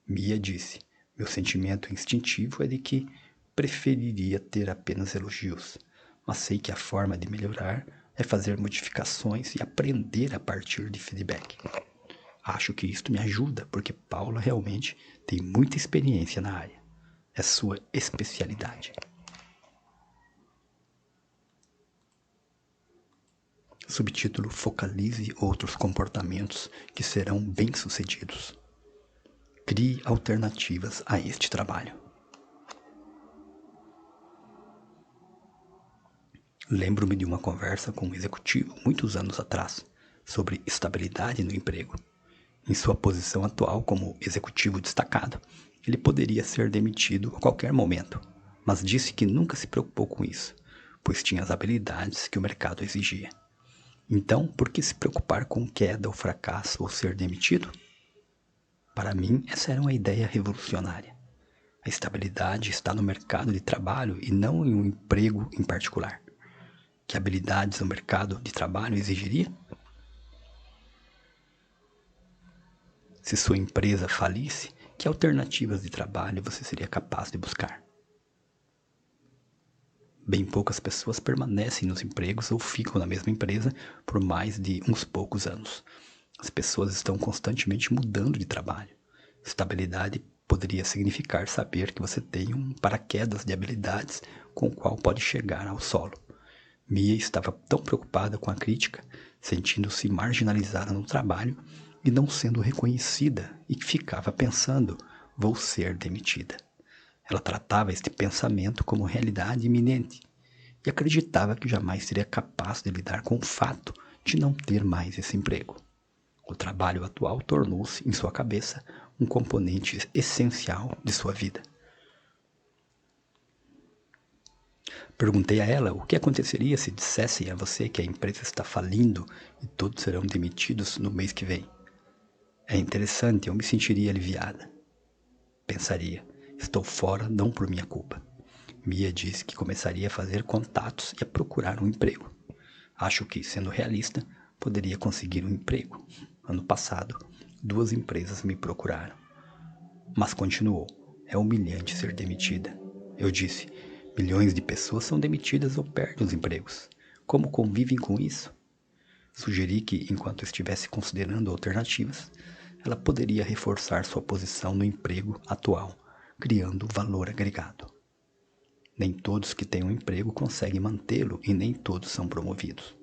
Mia disse: meu sentimento instintivo é de que preferiria ter apenas elogios, mas sei que a forma de melhorar é fazer modificações e aprender a partir de feedback. Acho que isto me ajuda porque Paula realmente tem muita experiência na área. É sua especialidade. Subtítulo: focalize outros comportamentos que serão bem-sucedidos. Crie alternativas a este trabalho. Lembro-me de uma conversa com um executivo muitos anos atrás sobre estabilidade no emprego. Em sua posição atual como executivo destacado, ele poderia ser demitido a qualquer momento, mas disse que nunca se preocupou com isso, pois tinha as habilidades que o mercado exigia. Então, por que se preocupar com queda ou fracasso ou ser demitido? Para mim, essa era uma ideia revolucionária. A estabilidade está no mercado de trabalho e não em um emprego em particular. Que habilidades o mercado de trabalho exigiria? Se sua empresa falisse, que alternativas de trabalho você seria capaz de buscar? Bem poucas pessoas permanecem nos empregos ou ficam na mesma empresa por mais de uns poucos anos. As pessoas estão constantemente mudando de trabalho. Estabilidade poderia significar saber que você tem um paraquedas de habilidades com o qual pode chegar ao solo. Mia estava tão preocupada com a crítica, sentindo-se marginalizada no trabalho e não sendo reconhecida, e que ficava pensando: vou ser demitida. Ela tratava este pensamento como realidade iminente e acreditava que jamais seria capaz de lidar com o fato de não ter mais esse emprego. O trabalho atual tornou-se, em sua cabeça, um componente essencial de sua vida. Perguntei a ela o que aconteceria se dissessem a você que a empresa está falindo e todos serão demitidos no mês que vem. É interessante, eu me sentiria aliviada. Pensaria: estou fora não por minha culpa. Mia disse que começaria a fazer contatos e a procurar um emprego. Acho que, sendo realista, poderia conseguir um emprego. Ano passado, 2 empresas me procuraram. Mas continuou: é humilhante ser demitida. Eu disse: milhões de pessoas são demitidas ou perdem os empregos. Como convivem com isso? Sugeri que, enquanto estivesse considerando alternativas, ela poderia reforçar sua posição no emprego atual, criando valor agregado. Nem todos que têm um emprego conseguem mantê-lo e nem todos são promovidos.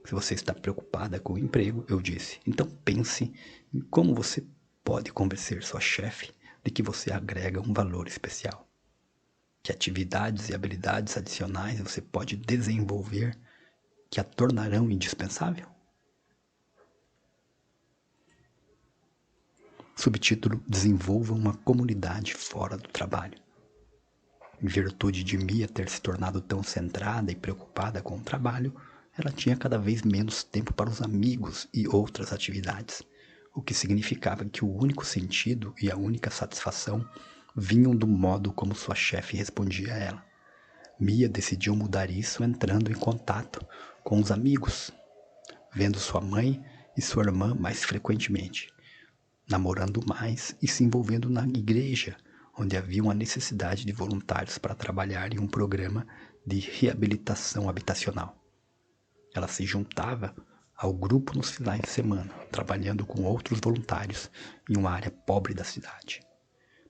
Se você está preocupada com o emprego, eu disse, então pense em como você pode convencer sua chefe de que você agrega um valor especial. Que atividades e habilidades adicionais você pode desenvolver que a tornarão indispensável? Subtítulo: desenvolva uma comunidade fora do trabalho. Em virtude de Mia ter se tornado tão centrada e preocupada com o trabalho, ela tinha cada vez menos tempo para os amigos e outras atividades, o que significava que o único sentido e a única satisfação vinham do modo como sua chefe respondia a ela. Mia decidiu mudar isso entrando em contato com os amigos, vendo sua mãe e sua irmã mais frequentemente, namorando mais e se envolvendo na igreja, onde havia uma necessidade de voluntários para trabalhar em um programa de reabilitação habitacional. Ela se juntava ao grupo nos finais de semana, trabalhando com outros voluntários em uma área pobre da cidade.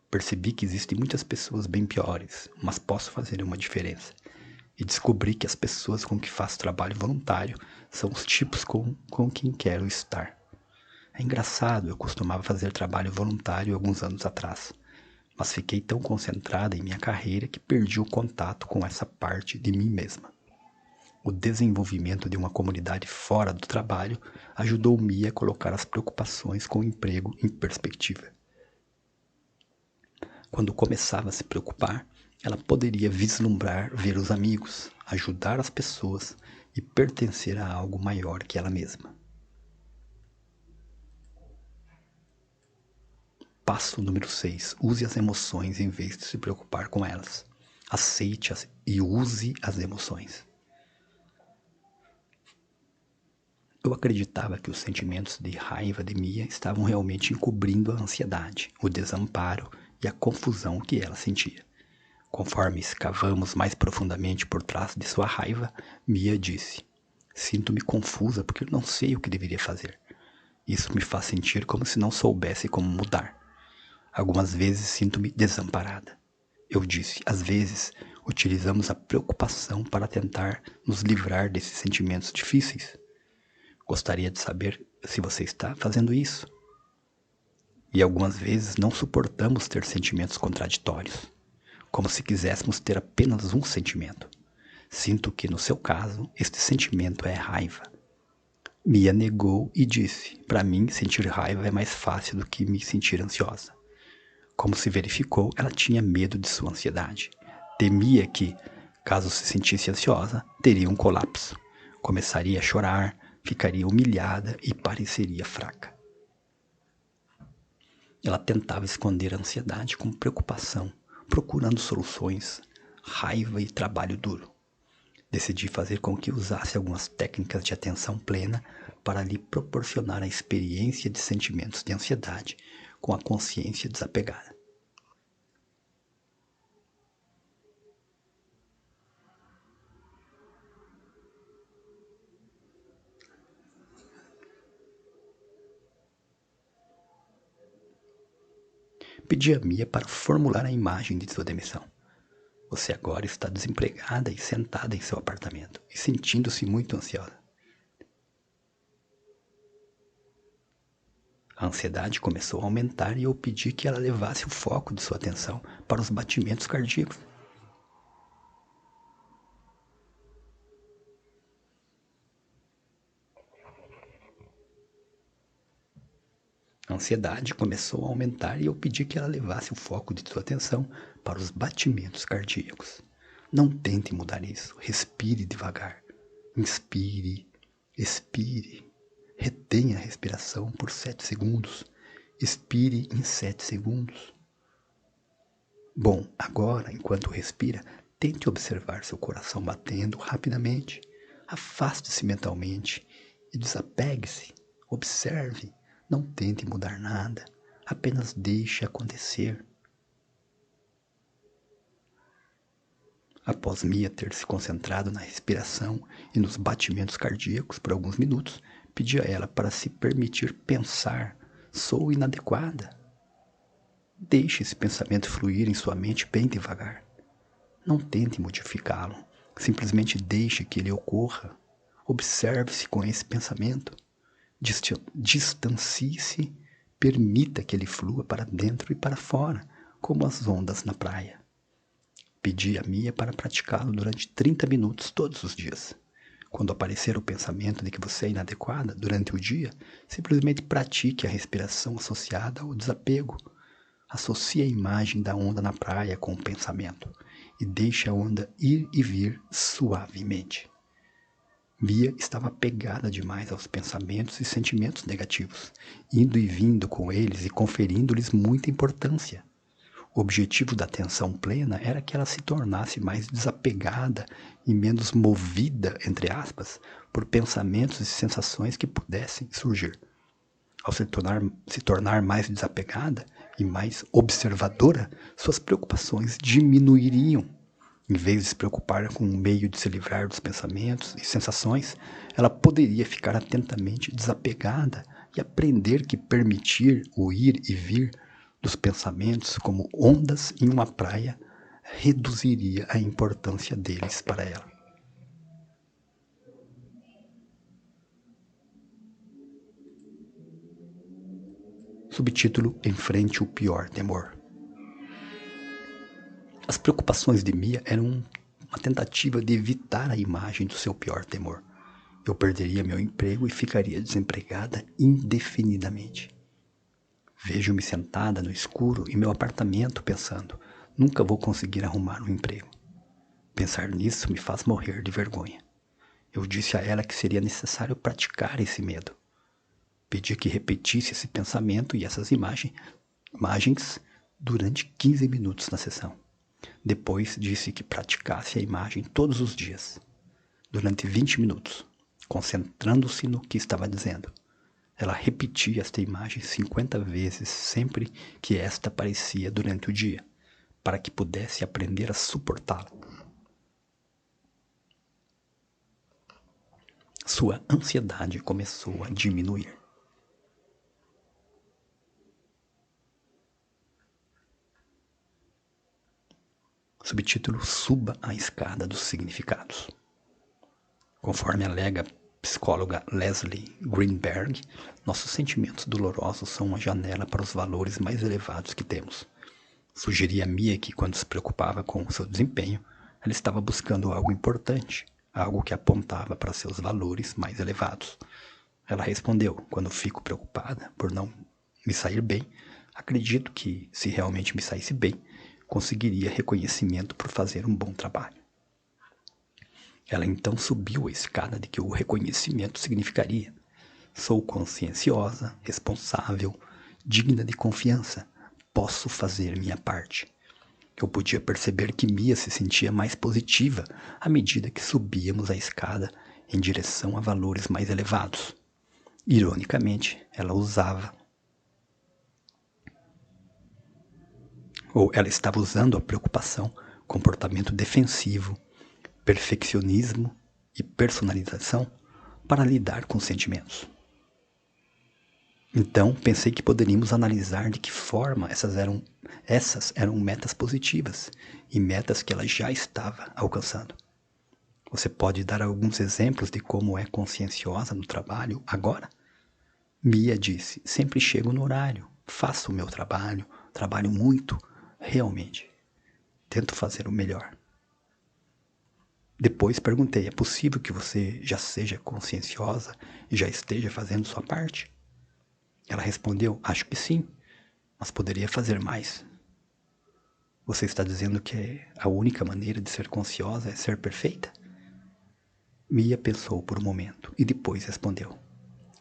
Percebi que existem muitas pessoas bem piores, mas posso fazer uma diferença. E descobri que as pessoas com que faço trabalho voluntário são os tipos com quem quero estar. É engraçado, eu costumava fazer trabalho voluntário alguns anos atrás, mas fiquei tão concentrada em minha carreira que perdi o contato com essa parte de mim mesma. O desenvolvimento de uma comunidade fora do trabalho ajudou Mia a colocar as preocupações com o emprego em perspectiva. Quando começava a se preocupar, ela poderia vislumbrar ver os amigos, ajudar as pessoas e pertencer a algo maior que ela mesma. Passo número 6. Use as emoções em vez de se preocupar com elas. Aceite-as e use as emoções. Eu acreditava que os sentimentos de raiva de Mia estavam realmente encobrindo a ansiedade, o desamparo e a confusão que ela sentia. Conforme escavamos mais profundamente por trás de sua raiva, Mia disse: "Sinto-me confusa porque não sei o que deveria fazer. Isso me faz sentir como se não soubesse como mudar. Algumas vezes sinto-me desamparada." Eu disse: "Às vezes, utilizamos a preocupação para tentar nos livrar desses sentimentos difíceis. Gostaria de saber se você está fazendo isso. E algumas vezes não suportamos ter sentimentos contraditórios, como se quiséssemos ter apenas um sentimento. Sinto que, no seu caso, este sentimento é raiva." Mia negou e disse: "Para mim, sentir raiva é mais fácil do que me sentir ansiosa." Como se verificou, ela tinha medo de sua ansiedade. Temia que, caso se sentisse ansiosa, teria um colapso. Começaria a chorar, ficaria humilhada e pareceria fraca. Ela tentava esconder a ansiedade com preocupação, procurando soluções, raiva e trabalho duro. Decidi fazer com que usasse algumas técnicas de atenção plena para lhe proporcionar a experiência de sentimentos de ansiedade com a consciência desapegada. Pedi a Mia para formular a imagem de sua demissão. Você agora está desempregada e sentada em seu apartamento e sentindo-se muito ansiosa. A ansiedade começou a aumentar e eu pedi que ela levasse o foco de sua atenção para os batimentos cardíacos. A ansiedade começou a aumentar e eu pedi que ela levasse o foco de sua atenção para os batimentos cardíacos. Não tente mudar isso. Respire devagar. Inspire, expire. Retenha a respiração por 7 segundos. Expire em 7 segundos. Bom, agora, enquanto respira, tente observar seu coração batendo rapidamente. Afaste-se mentalmente e desapegue-se. Observe. Não tente mudar nada, apenas deixe acontecer. Após Mia ter se concentrado na respiração e nos batimentos cardíacos por alguns minutos, pedi a ela para se permitir pensar: "Sou inadequada." Deixe esse pensamento fluir em sua mente bem devagar. Não tente modificá-lo, simplesmente deixe que ele ocorra. Observe-se com esse pensamento. Distancie-se, permita que ele flua para dentro e para fora, como as ondas na praia. Pedi a Mia para praticá-lo durante 30 minutos todos os dias. Quando aparecer o pensamento de que você é inadequada durante o dia, simplesmente pratique a respiração associada ao desapego. Associe a imagem da onda na praia com o pensamento e deixe a onda ir e vir suavemente. Mia estava apegada demais aos pensamentos e sentimentos negativos, indo e vindo com eles e conferindo-lhes muita importância. O objetivo da atenção plena era que ela se tornasse mais desapegada e menos movida, entre aspas, por pensamentos e sensações que pudessem surgir. Ao se tornar mais desapegada e mais observadora, suas preocupações diminuiriam. Em vez de se preocupar com um meio de se livrar dos pensamentos e sensações, ela poderia ficar atentamente desapegada e aprender que permitir o ir e vir dos pensamentos como ondas em uma praia reduziria a importância deles para ela. Subtítulo: Enfrente o pior temor. As preocupações de Mia eram uma tentativa de evitar a imagem do seu pior temor. Eu perderia meu emprego e ficaria desempregada indefinidamente. Vejo-me sentada no escuro em meu apartamento pensando, nunca vou conseguir arrumar um emprego. Pensar nisso me faz morrer de vergonha. Eu disse a ela que seria necessário praticar esse medo. Pedi que repetisse esse pensamento e essas imagens durante 15 minutos na sessão. Depois disse que praticasse a imagem todos os dias, durante 20 minutos, concentrando-se no que estava dizendo. Ela repetia esta imagem 50 vezes sempre que esta aparecia durante o dia, para que pudesse aprender a suportá-la. Sua ansiedade começou a diminuir. Subtítulo: Suba a escada dos significados. Conforme alega a psicóloga Leslie Greenberg, nossos sentimentos dolorosos são uma janela para os valores mais elevados que temos. Sugeri a Mia que, quando se preocupava com o seu desempenho, ela estava buscando algo importante, algo que apontava para seus valores mais elevados. Ela respondeu: quando fico preocupada por não me sair bem, acredito que, se realmente me saísse bem, conseguiria reconhecimento por fazer um bom trabalho. Ela então subiu a escada de que o reconhecimento significaria: sou conscienciosa, responsável, digna de confiança, posso fazer minha parte. Eu podia perceber que Mia se sentia mais positiva à medida que subíamos a escada em direção a valores mais elevados. Ironicamente, ela estava usando a preocupação, comportamento defensivo, perfeccionismo e personalização para lidar com os sentimentos. Então, pensei que poderíamos analisar de que forma essas eram metas positivas e metas que ela já estava alcançando. Você pode dar alguns exemplos de como é conscienciosa no trabalho agora? Mia disse: sempre chego no horário, faço o meu trabalho, trabalho muito, realmente. Tento fazer o melhor. Depois perguntei: é possível que você já seja conscienciosa e já esteja fazendo sua parte? Ela respondeu: acho que sim, mas poderia fazer mais. Você está dizendo que a única maneira de ser consciosa é ser perfeita? Mia pensou por um momento e depois respondeu: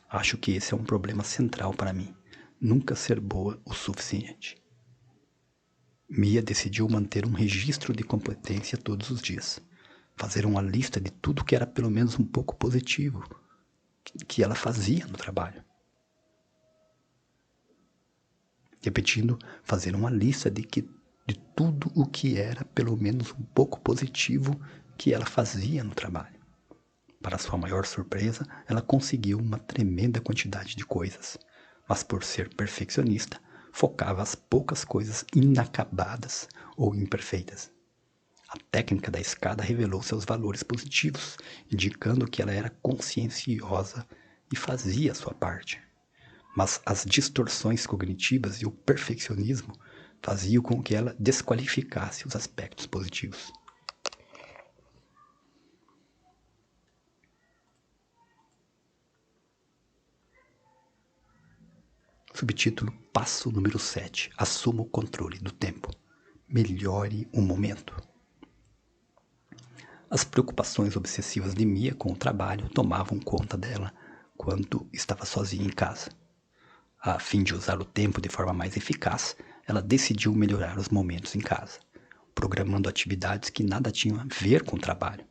acho que esse é um problema central para mim, nunca ser boa o suficiente. Mia decidiu manter um registro de competência todos os dias, fazer uma lista de tudo que era pelo menos um pouco positivo que ela fazia no trabalho. Repetindo, fazer uma lista de tudo o que era pelo menos um pouco positivo que ela fazia no trabalho. Para sua maior surpresa, ela conseguiu uma tremenda quantidade de coisas, mas por ser perfeccionista, focava as poucas coisas inacabadas ou imperfeitas. A técnica da escada revelou seus valores positivos, indicando que ela era conscienciosa e fazia a sua parte. Mas as distorções cognitivas e o perfeccionismo faziam com que ela desqualificasse os aspectos positivos. Subtítulo: Passo número 7. Assuma o controle do tempo. Melhore o momento. As preocupações obsessivas de Mia com o trabalho tomavam conta dela quando estava sozinha em casa. A fim de usar o tempo de forma mais eficaz, ela decidiu melhorar os momentos em casa, programando atividades que nada tinham a ver com o trabalho.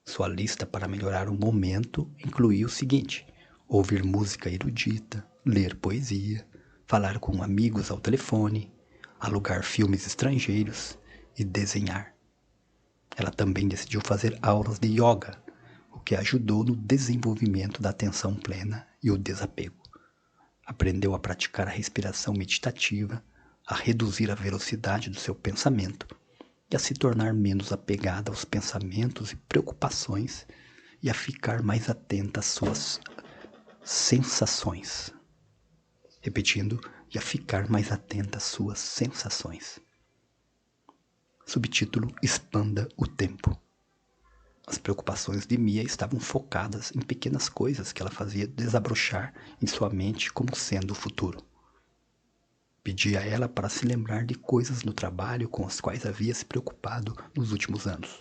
Sua lista para melhorar o momento incluía o seguinte: ouvir música erudita, ler poesia, falar com amigos ao telefone, alugar filmes estrangeiros e desenhar. Ela também decidiu fazer aulas de yoga, o que ajudou no desenvolvimento da atenção plena e o desapego. Aprendeu a praticar a respiração meditativa, a reduzir a velocidade do seu pensamento e a se tornar menos apegada aos pensamentos e preocupações e a ficar mais atenta às suas sensações. Repetindo, e a ficar mais atenta às suas sensações. Subtítulo: Expanda o tempo. As preocupações de Mia estavam focadas em pequenas coisas que ela fazia desabrochar em sua mente como sendo o futuro. Pedia a ela para se lembrar de coisas no trabalho com as quais havia se preocupado nos últimos anos.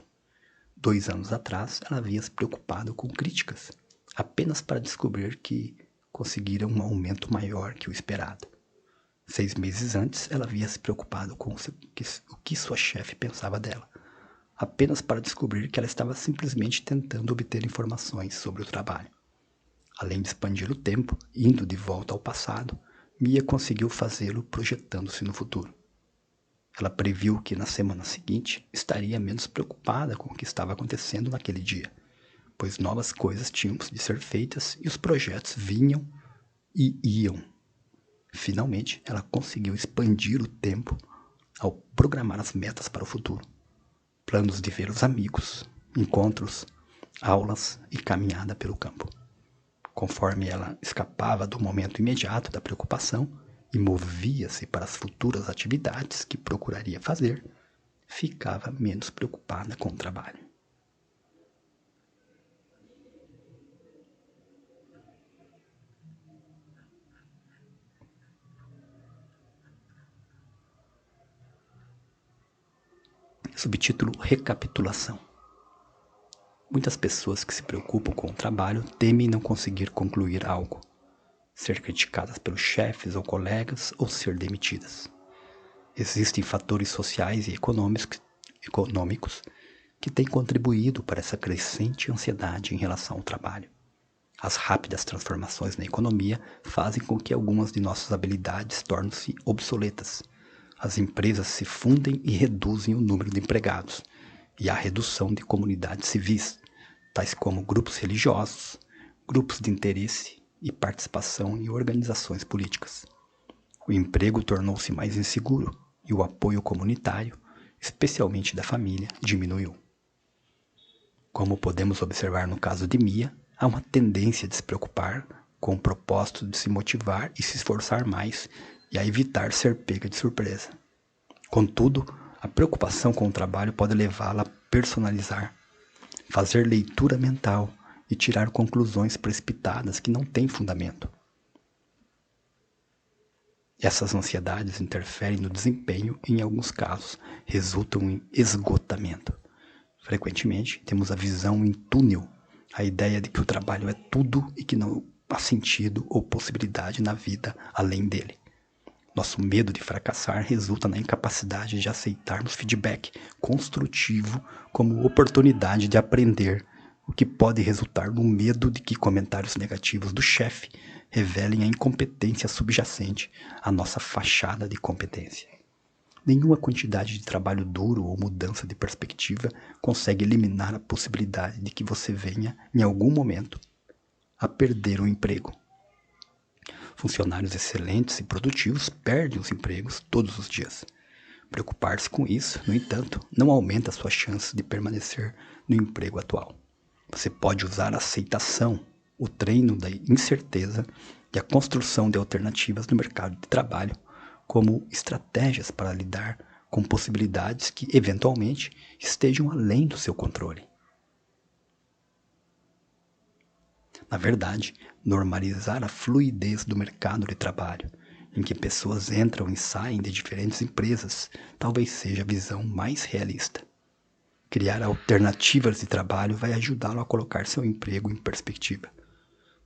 2 anos atrás, ela havia se preocupado com críticas, apenas para descobrir que conseguira um aumento maior que o esperado. 6 meses antes, ela havia se preocupado com o que sua chefe pensava dela, apenas para descobrir que ela estava simplesmente tentando obter informações sobre o trabalho. Além de expandir o tempo, indo de volta ao passado, Mia conseguiu fazê-lo projetando-se no futuro. Ela previu que na semana seguinte estaria menos preocupada com o que estava acontecendo naquele dia, pois novas coisas tinham de ser feitas e os projetos vinham e iam. Finalmente, ela conseguiu expandir o tempo ao programar as metas para o futuro. Planos de ver os amigos, encontros, aulas e caminhada pelo campo. Conforme ela escapava do momento imediato da preocupação e movia-se para as futuras atividades que procuraria fazer, ficava menos preocupada com o trabalho. Subtítulo: Recapitulação. Muitas pessoas que se preocupam com o trabalho temem não conseguir concluir algo, ser criticadas pelos chefes ou colegas ou ser demitidas. Existem fatores sociais e econômicos que têm contribuído para essa crescente ansiedade em relação ao trabalho. As rápidas transformações na economia fazem com que algumas de nossas habilidades tornem-se obsoletas. As empresas se fundem e reduzem o número de empregados, e há redução de comunidades civis, tais como grupos religiosos, grupos de interesse e participação em organizações políticas. O emprego tornou-se mais inseguro e o apoio comunitário, especialmente da família, diminuiu. Como podemos observar no caso de Mia, há uma tendência de se preocupar com o propósito de se motivar e se esforçar mais e a evitar ser pega de surpresa. Contudo, a preocupação com o trabalho pode levá-la a personalizar, fazer leitura mental e tirar conclusões precipitadas que não têm fundamento. Essas ansiedades interferem no desempenho e, em alguns casos, resultam em esgotamento. Frequentemente, temos a visão em túnel, a ideia de que o trabalho é tudo e que não há sentido ou possibilidade na vida além dele. Nosso medo de fracassar resulta na incapacidade de aceitarmos feedback construtivo como oportunidade de aprender, o que pode resultar no medo de que comentários negativos do chefe revelem a incompetência subjacente à nossa fachada de competência. Nenhuma quantidade de trabalho duro ou mudança de perspectiva consegue eliminar a possibilidade de que você venha, em algum momento, a perder o emprego. Funcionários excelentes e produtivos perdem os empregos todos os dias. Preocupar-se com isso, no entanto, não aumenta suas chances de permanecer no emprego atual. Você pode usar a aceitação, o treino da incerteza e a construção de alternativas no mercado de trabalho como estratégias para lidar com possibilidades que, eventualmente, estejam além do seu controle. Na verdade, normalizar a fluidez do mercado de trabalho, em que pessoas entram e saem de diferentes empresas, talvez seja a visão mais realista. Criar alternativas de trabalho vai ajudá-lo a colocar seu emprego em perspectiva.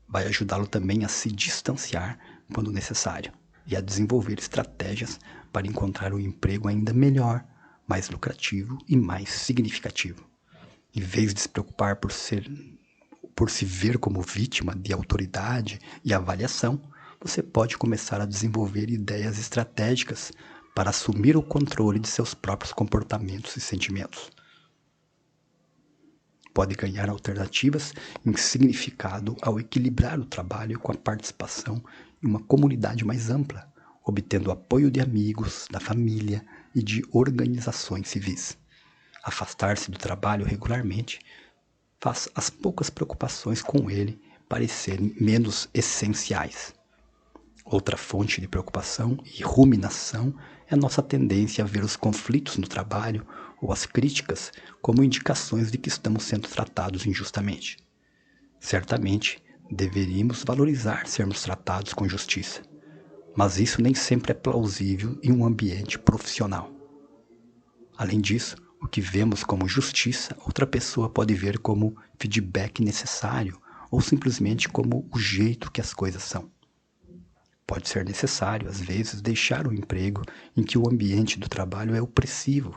Vai ajudá-lo também a se distanciar quando necessário e a desenvolver estratégias para encontrar um emprego ainda melhor, mais lucrativo e mais significativo. Em vez de se preocupar por se ver como vítima de autoridade e avaliação, você pode começar a desenvolver ideias estratégicas para assumir o controle de seus próprios comportamentos e sentimentos. pode ganhar alternativas em significado ao equilibrar o trabalho com a participação em uma comunidade mais ampla, obtendo apoio de amigos, da família e de organizações civis. Afastar-se do trabalho regularmente faz as poucas preocupações com ele parecerem menos essenciais. Outra fonte de preocupação e ruminação é a nossa tendência a ver os conflitos no trabalho ou as críticas como indicações de que estamos sendo tratados injustamente. Certamente, deveríamos valorizar sermos tratados com justiça, mas isso nem sempre é plausível em um ambiente profissional. Além disso, o que vemos como justiça, outra pessoa pode ver como feedback necessário ou simplesmente como o jeito que as coisas são. Pode ser necessário, às vezes, deixar o emprego em que o ambiente do trabalho é opressivo,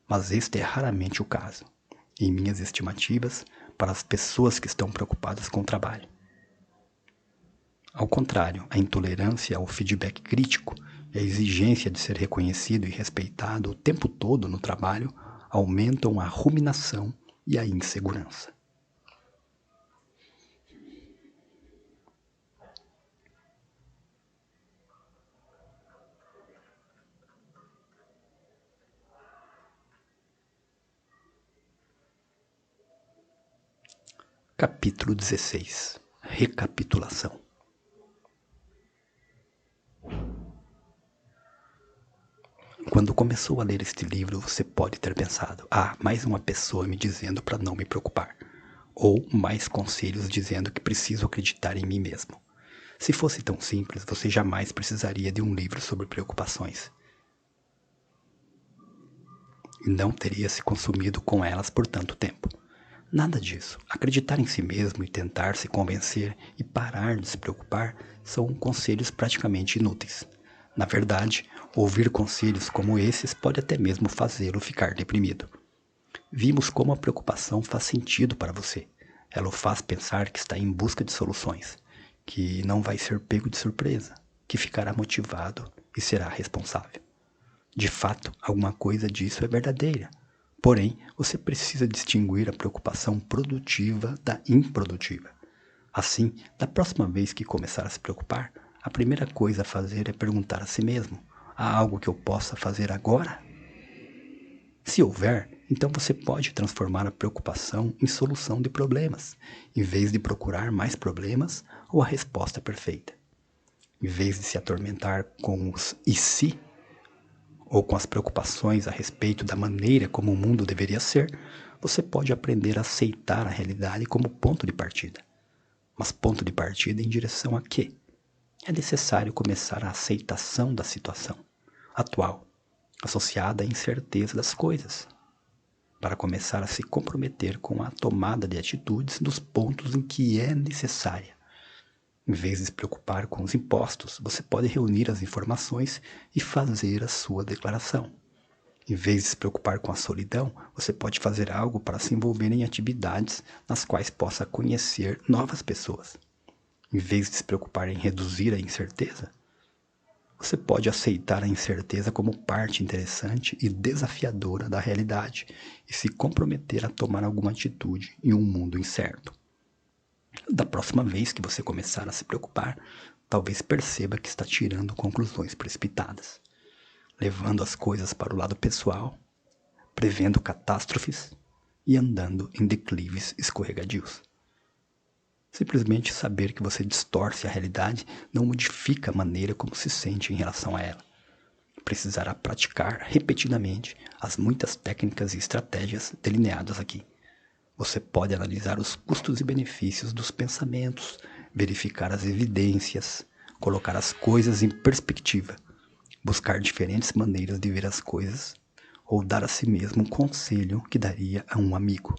mas este é raramente o caso, em minhas estimativas, para as pessoas que estão preocupadas com o trabalho. Ao contrário, a intolerância ao feedback crítico e a exigência de ser reconhecido e respeitado o tempo todo no trabalho aumentam a ruminação e a insegurança. Capítulo 16. Recapitulação. Quando começou a ler este livro, você pode ter pensado: mais uma pessoa me dizendo para não me preocupar. Ou mais conselhos dizendo que preciso acreditar em mim mesmo. Se fosse tão simples, você jamais precisaria de um livro sobre preocupações. E não teria se consumido com elas por tanto tempo. Nada disso. Acreditar em si mesmo e tentar se convencer e parar de se preocupar são conselhos praticamente inúteis. Na verdade, ouvir conselhos como esses pode até mesmo fazê-lo ficar deprimido. Vimos como a preocupação faz sentido para você. Ela o faz pensar que está em busca de soluções, que não vai ser pego de surpresa, que ficará motivado e será responsável. De fato, alguma coisa disso é verdadeira. Porém, você precisa distinguir a preocupação produtiva da improdutiva. Assim, da próxima vez que começar a se preocupar, a primeira coisa a fazer é perguntar a si mesmo: há algo que eu possa fazer agora? Se houver, então você pode transformar a preocupação em solução de problemas, em vez de procurar mais problemas ou a resposta perfeita. Em vez de se atormentar com os e se, ou com as preocupações a respeito da maneira como o mundo deveria ser, você pode aprender a aceitar a realidade como ponto de partida. Mas ponto de partida em direção a quê? É necessário começar a aceitação da situação atual, associada à incerteza das coisas, para começar a se comprometer com a tomada de atitudes nos pontos em que é necessária. Em vez de se preocupar com os impostos, você pode reunir as informações e fazer a sua declaração. Em vez de se preocupar com a solidão, você pode fazer algo para se envolver em atividades nas quais possa conhecer novas pessoas. Em vez de se preocupar em reduzir a incerteza, você pode aceitar a incerteza como parte interessante e desafiadora da realidade e se comprometer a tomar alguma atitude em um mundo incerto. Da próxima vez que você começar a se preocupar, talvez perceba que está tirando conclusões precipitadas, levando as coisas para o lado pessoal, prevendo catástrofes e andando em declives escorregadios. Simplesmente saber que você distorce a realidade não modifica a maneira como se sente em relação a ela. Precisará praticar repetidamente as muitas técnicas e estratégias delineadas aqui. Você pode analisar os custos e benefícios dos pensamentos, verificar as evidências, colocar as coisas em perspectiva, buscar diferentes maneiras de ver as coisas ou dar a si mesmo um conselho que daria a um amigo.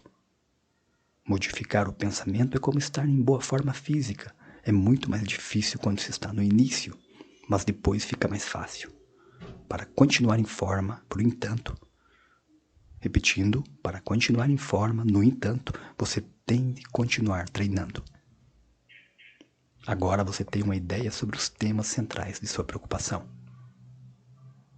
Modificar o pensamento é como estar em boa forma física. É muito mais difícil quando se está no início, mas depois fica mais fácil. Para continuar em forma, por entanto, repetindo, para continuar em forma, no entanto, você tem de continuar treinando. Agora você tem uma ideia sobre os temas centrais de sua preocupação.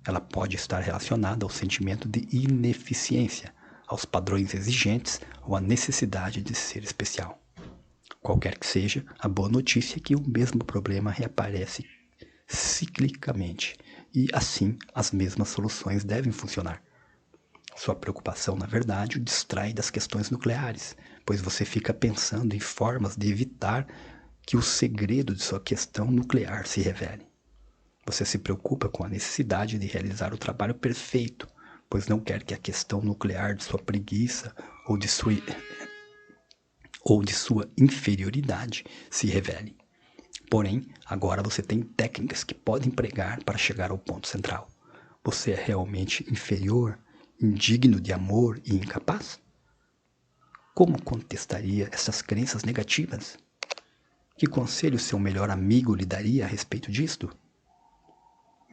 Ela pode estar relacionada ao sentimento de ineficiência, aos padrões exigentes ou à necessidade de ser especial. Qualquer que seja, a boa notícia é que o mesmo problema reaparece ciclicamente e, assim, as mesmas soluções devem funcionar. Sua preocupação, na verdade, o distrai das questões nucleares, pois você fica pensando em formas de evitar que o segredo de sua questão nuclear se revele. Você se preocupa com a necessidade de realizar o trabalho perfeito, pois não quer que a questão nuclear de sua preguiça ou de sua inferioridade se revele. Porém, agora você tem técnicas que pode empregar para chegar ao ponto central. Você é realmente inferior, indigno de amor e incapaz? Como contestaria essas crenças negativas? Que conselho seu melhor amigo lhe daria a respeito disto?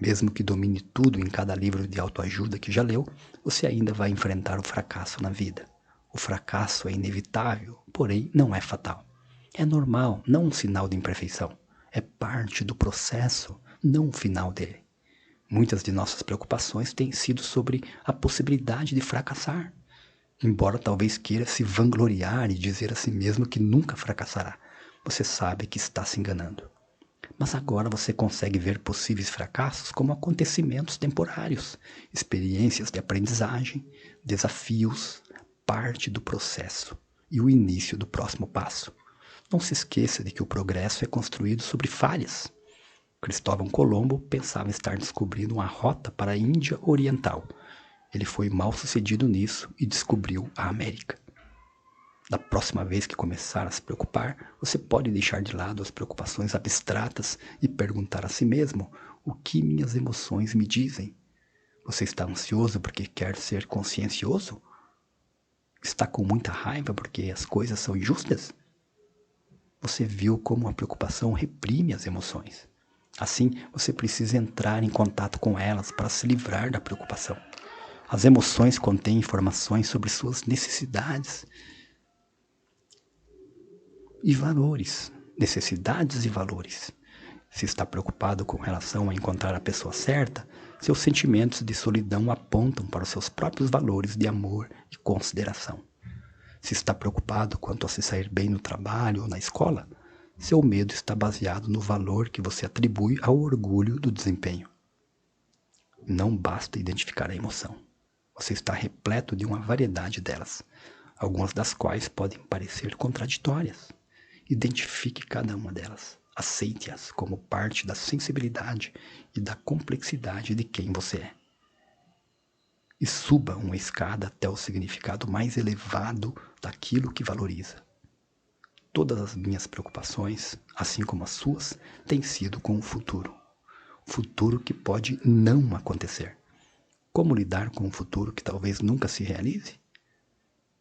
Mesmo que domine tudo em cada livro de autoajuda que já leu, você ainda vai enfrentar o fracasso na vida. O fracasso é inevitável, porém não é fatal. É normal, não um sinal de imperfeição. É parte do processo, não o final dele. Muitas de nossas preocupações têm sido sobre a possibilidade de fracassar. Embora talvez queira se vangloriar e dizer a si mesmo que nunca fracassará, você sabe que está se enganando. Mas agora você consegue ver possíveis fracassos como acontecimentos temporários, experiências de aprendizagem, desafios, parte do processo e o início do próximo passo. Não se esqueça de que o progresso é construído sobre falhas. Cristóvão Colombo pensava estar descobrindo uma rota para a Índia Oriental. Ele foi mal sucedido nisso e descobriu a América. Da próxima vez que começar a se preocupar, você pode deixar de lado as preocupações abstratas e perguntar a si mesmo: o que minhas emoções me dizem? Você está ansioso porque quer ser consciencioso? Está com muita raiva porque as coisas são injustas? Você viu como a preocupação reprime as emoções. Assim, você precisa entrar em contato com elas para se livrar da preocupação. As emoções contêm informações sobre suas necessidades e valores. Necessidades e valores. Se está preocupado com relação a encontrar a pessoa certa, seus sentimentos de solidão apontam para os seus próprios valores de amor e consideração. Se está preocupado quanto a se sair bem no trabalho ou na escola, seu medo está baseado no valor que você atribui ao orgulho do desempenho. Não basta identificar a emoção. Você está repleto de uma variedade delas, algumas das quais podem parecer contraditórias. Identifique cada uma delas. Aceite-as como parte da sensibilidade e da complexidade de quem você é. E suba uma escada até o significado mais elevado daquilo que valoriza. Todas as minhas preocupações, assim como as suas, têm sido com o futuro. Futuro que pode não acontecer. Como lidar com um futuro que talvez nunca se realize?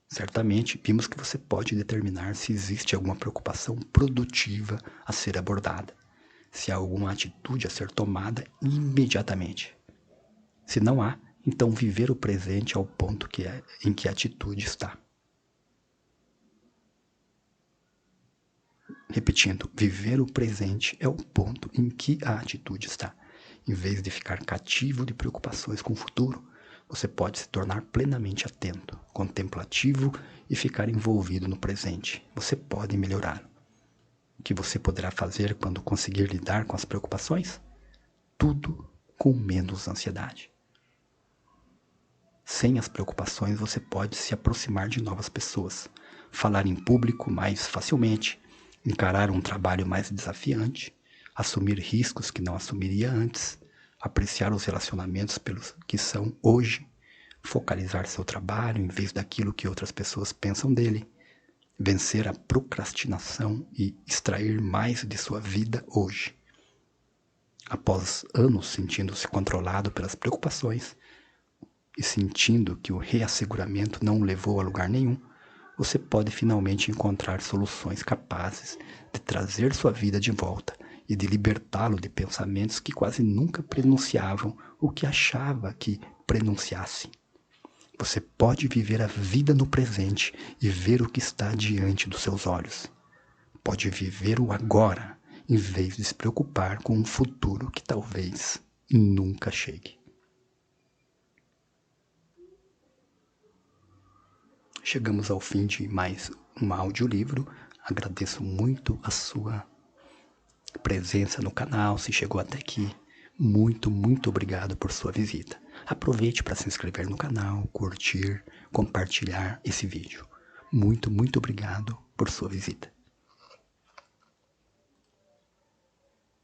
Certamente, vimos que você pode determinar se existe alguma preocupação produtiva a ser abordada, se há alguma atitude a ser tomada imediatamente. Se não há, então viver o presente é o ponto em que a atitude está. Repetindo, viver o presente é o ponto em que a atitude está. Em vez de ficar cativo de preocupações com o futuro, você pode se tornar plenamente atento, contemplativo e ficar envolvido no presente. Você pode melhorar. O que você poderá fazer quando conseguir lidar com as preocupações? Tudo com menos ansiedade. Sem as preocupações, você pode se aproximar de novas pessoas, falar em público mais facilmente, encarar um trabalho mais desafiante, assumir riscos que não assumiria antes, apreciar os relacionamentos pelos que são hoje, focalizar seu trabalho em vez daquilo que outras pessoas pensam dele, vencer a procrastinação e extrair mais de sua vida hoje. Após anos sentindo-se controlado pelas preocupações e sentindo que o reasseguramento não o levou a lugar nenhum, você pode finalmente encontrar soluções capazes de trazer sua vida de volta e de libertá-lo de pensamentos que quase nunca pronunciavam o que achava que pronunciasse. Você pode viver a vida no presente e ver o que está diante dos seus olhos. Pode viver o agora, em vez de se preocupar com um futuro que talvez nunca chegue. chegamos ao fim de mais um audiolivro. Agradeço muito a sua presença no canal, se chegou até aqui. Muito, muito obrigado por sua visita. Aproveite para se inscrever no canal, curtir, compartilhar esse vídeo. Muito, muito obrigado por sua visita.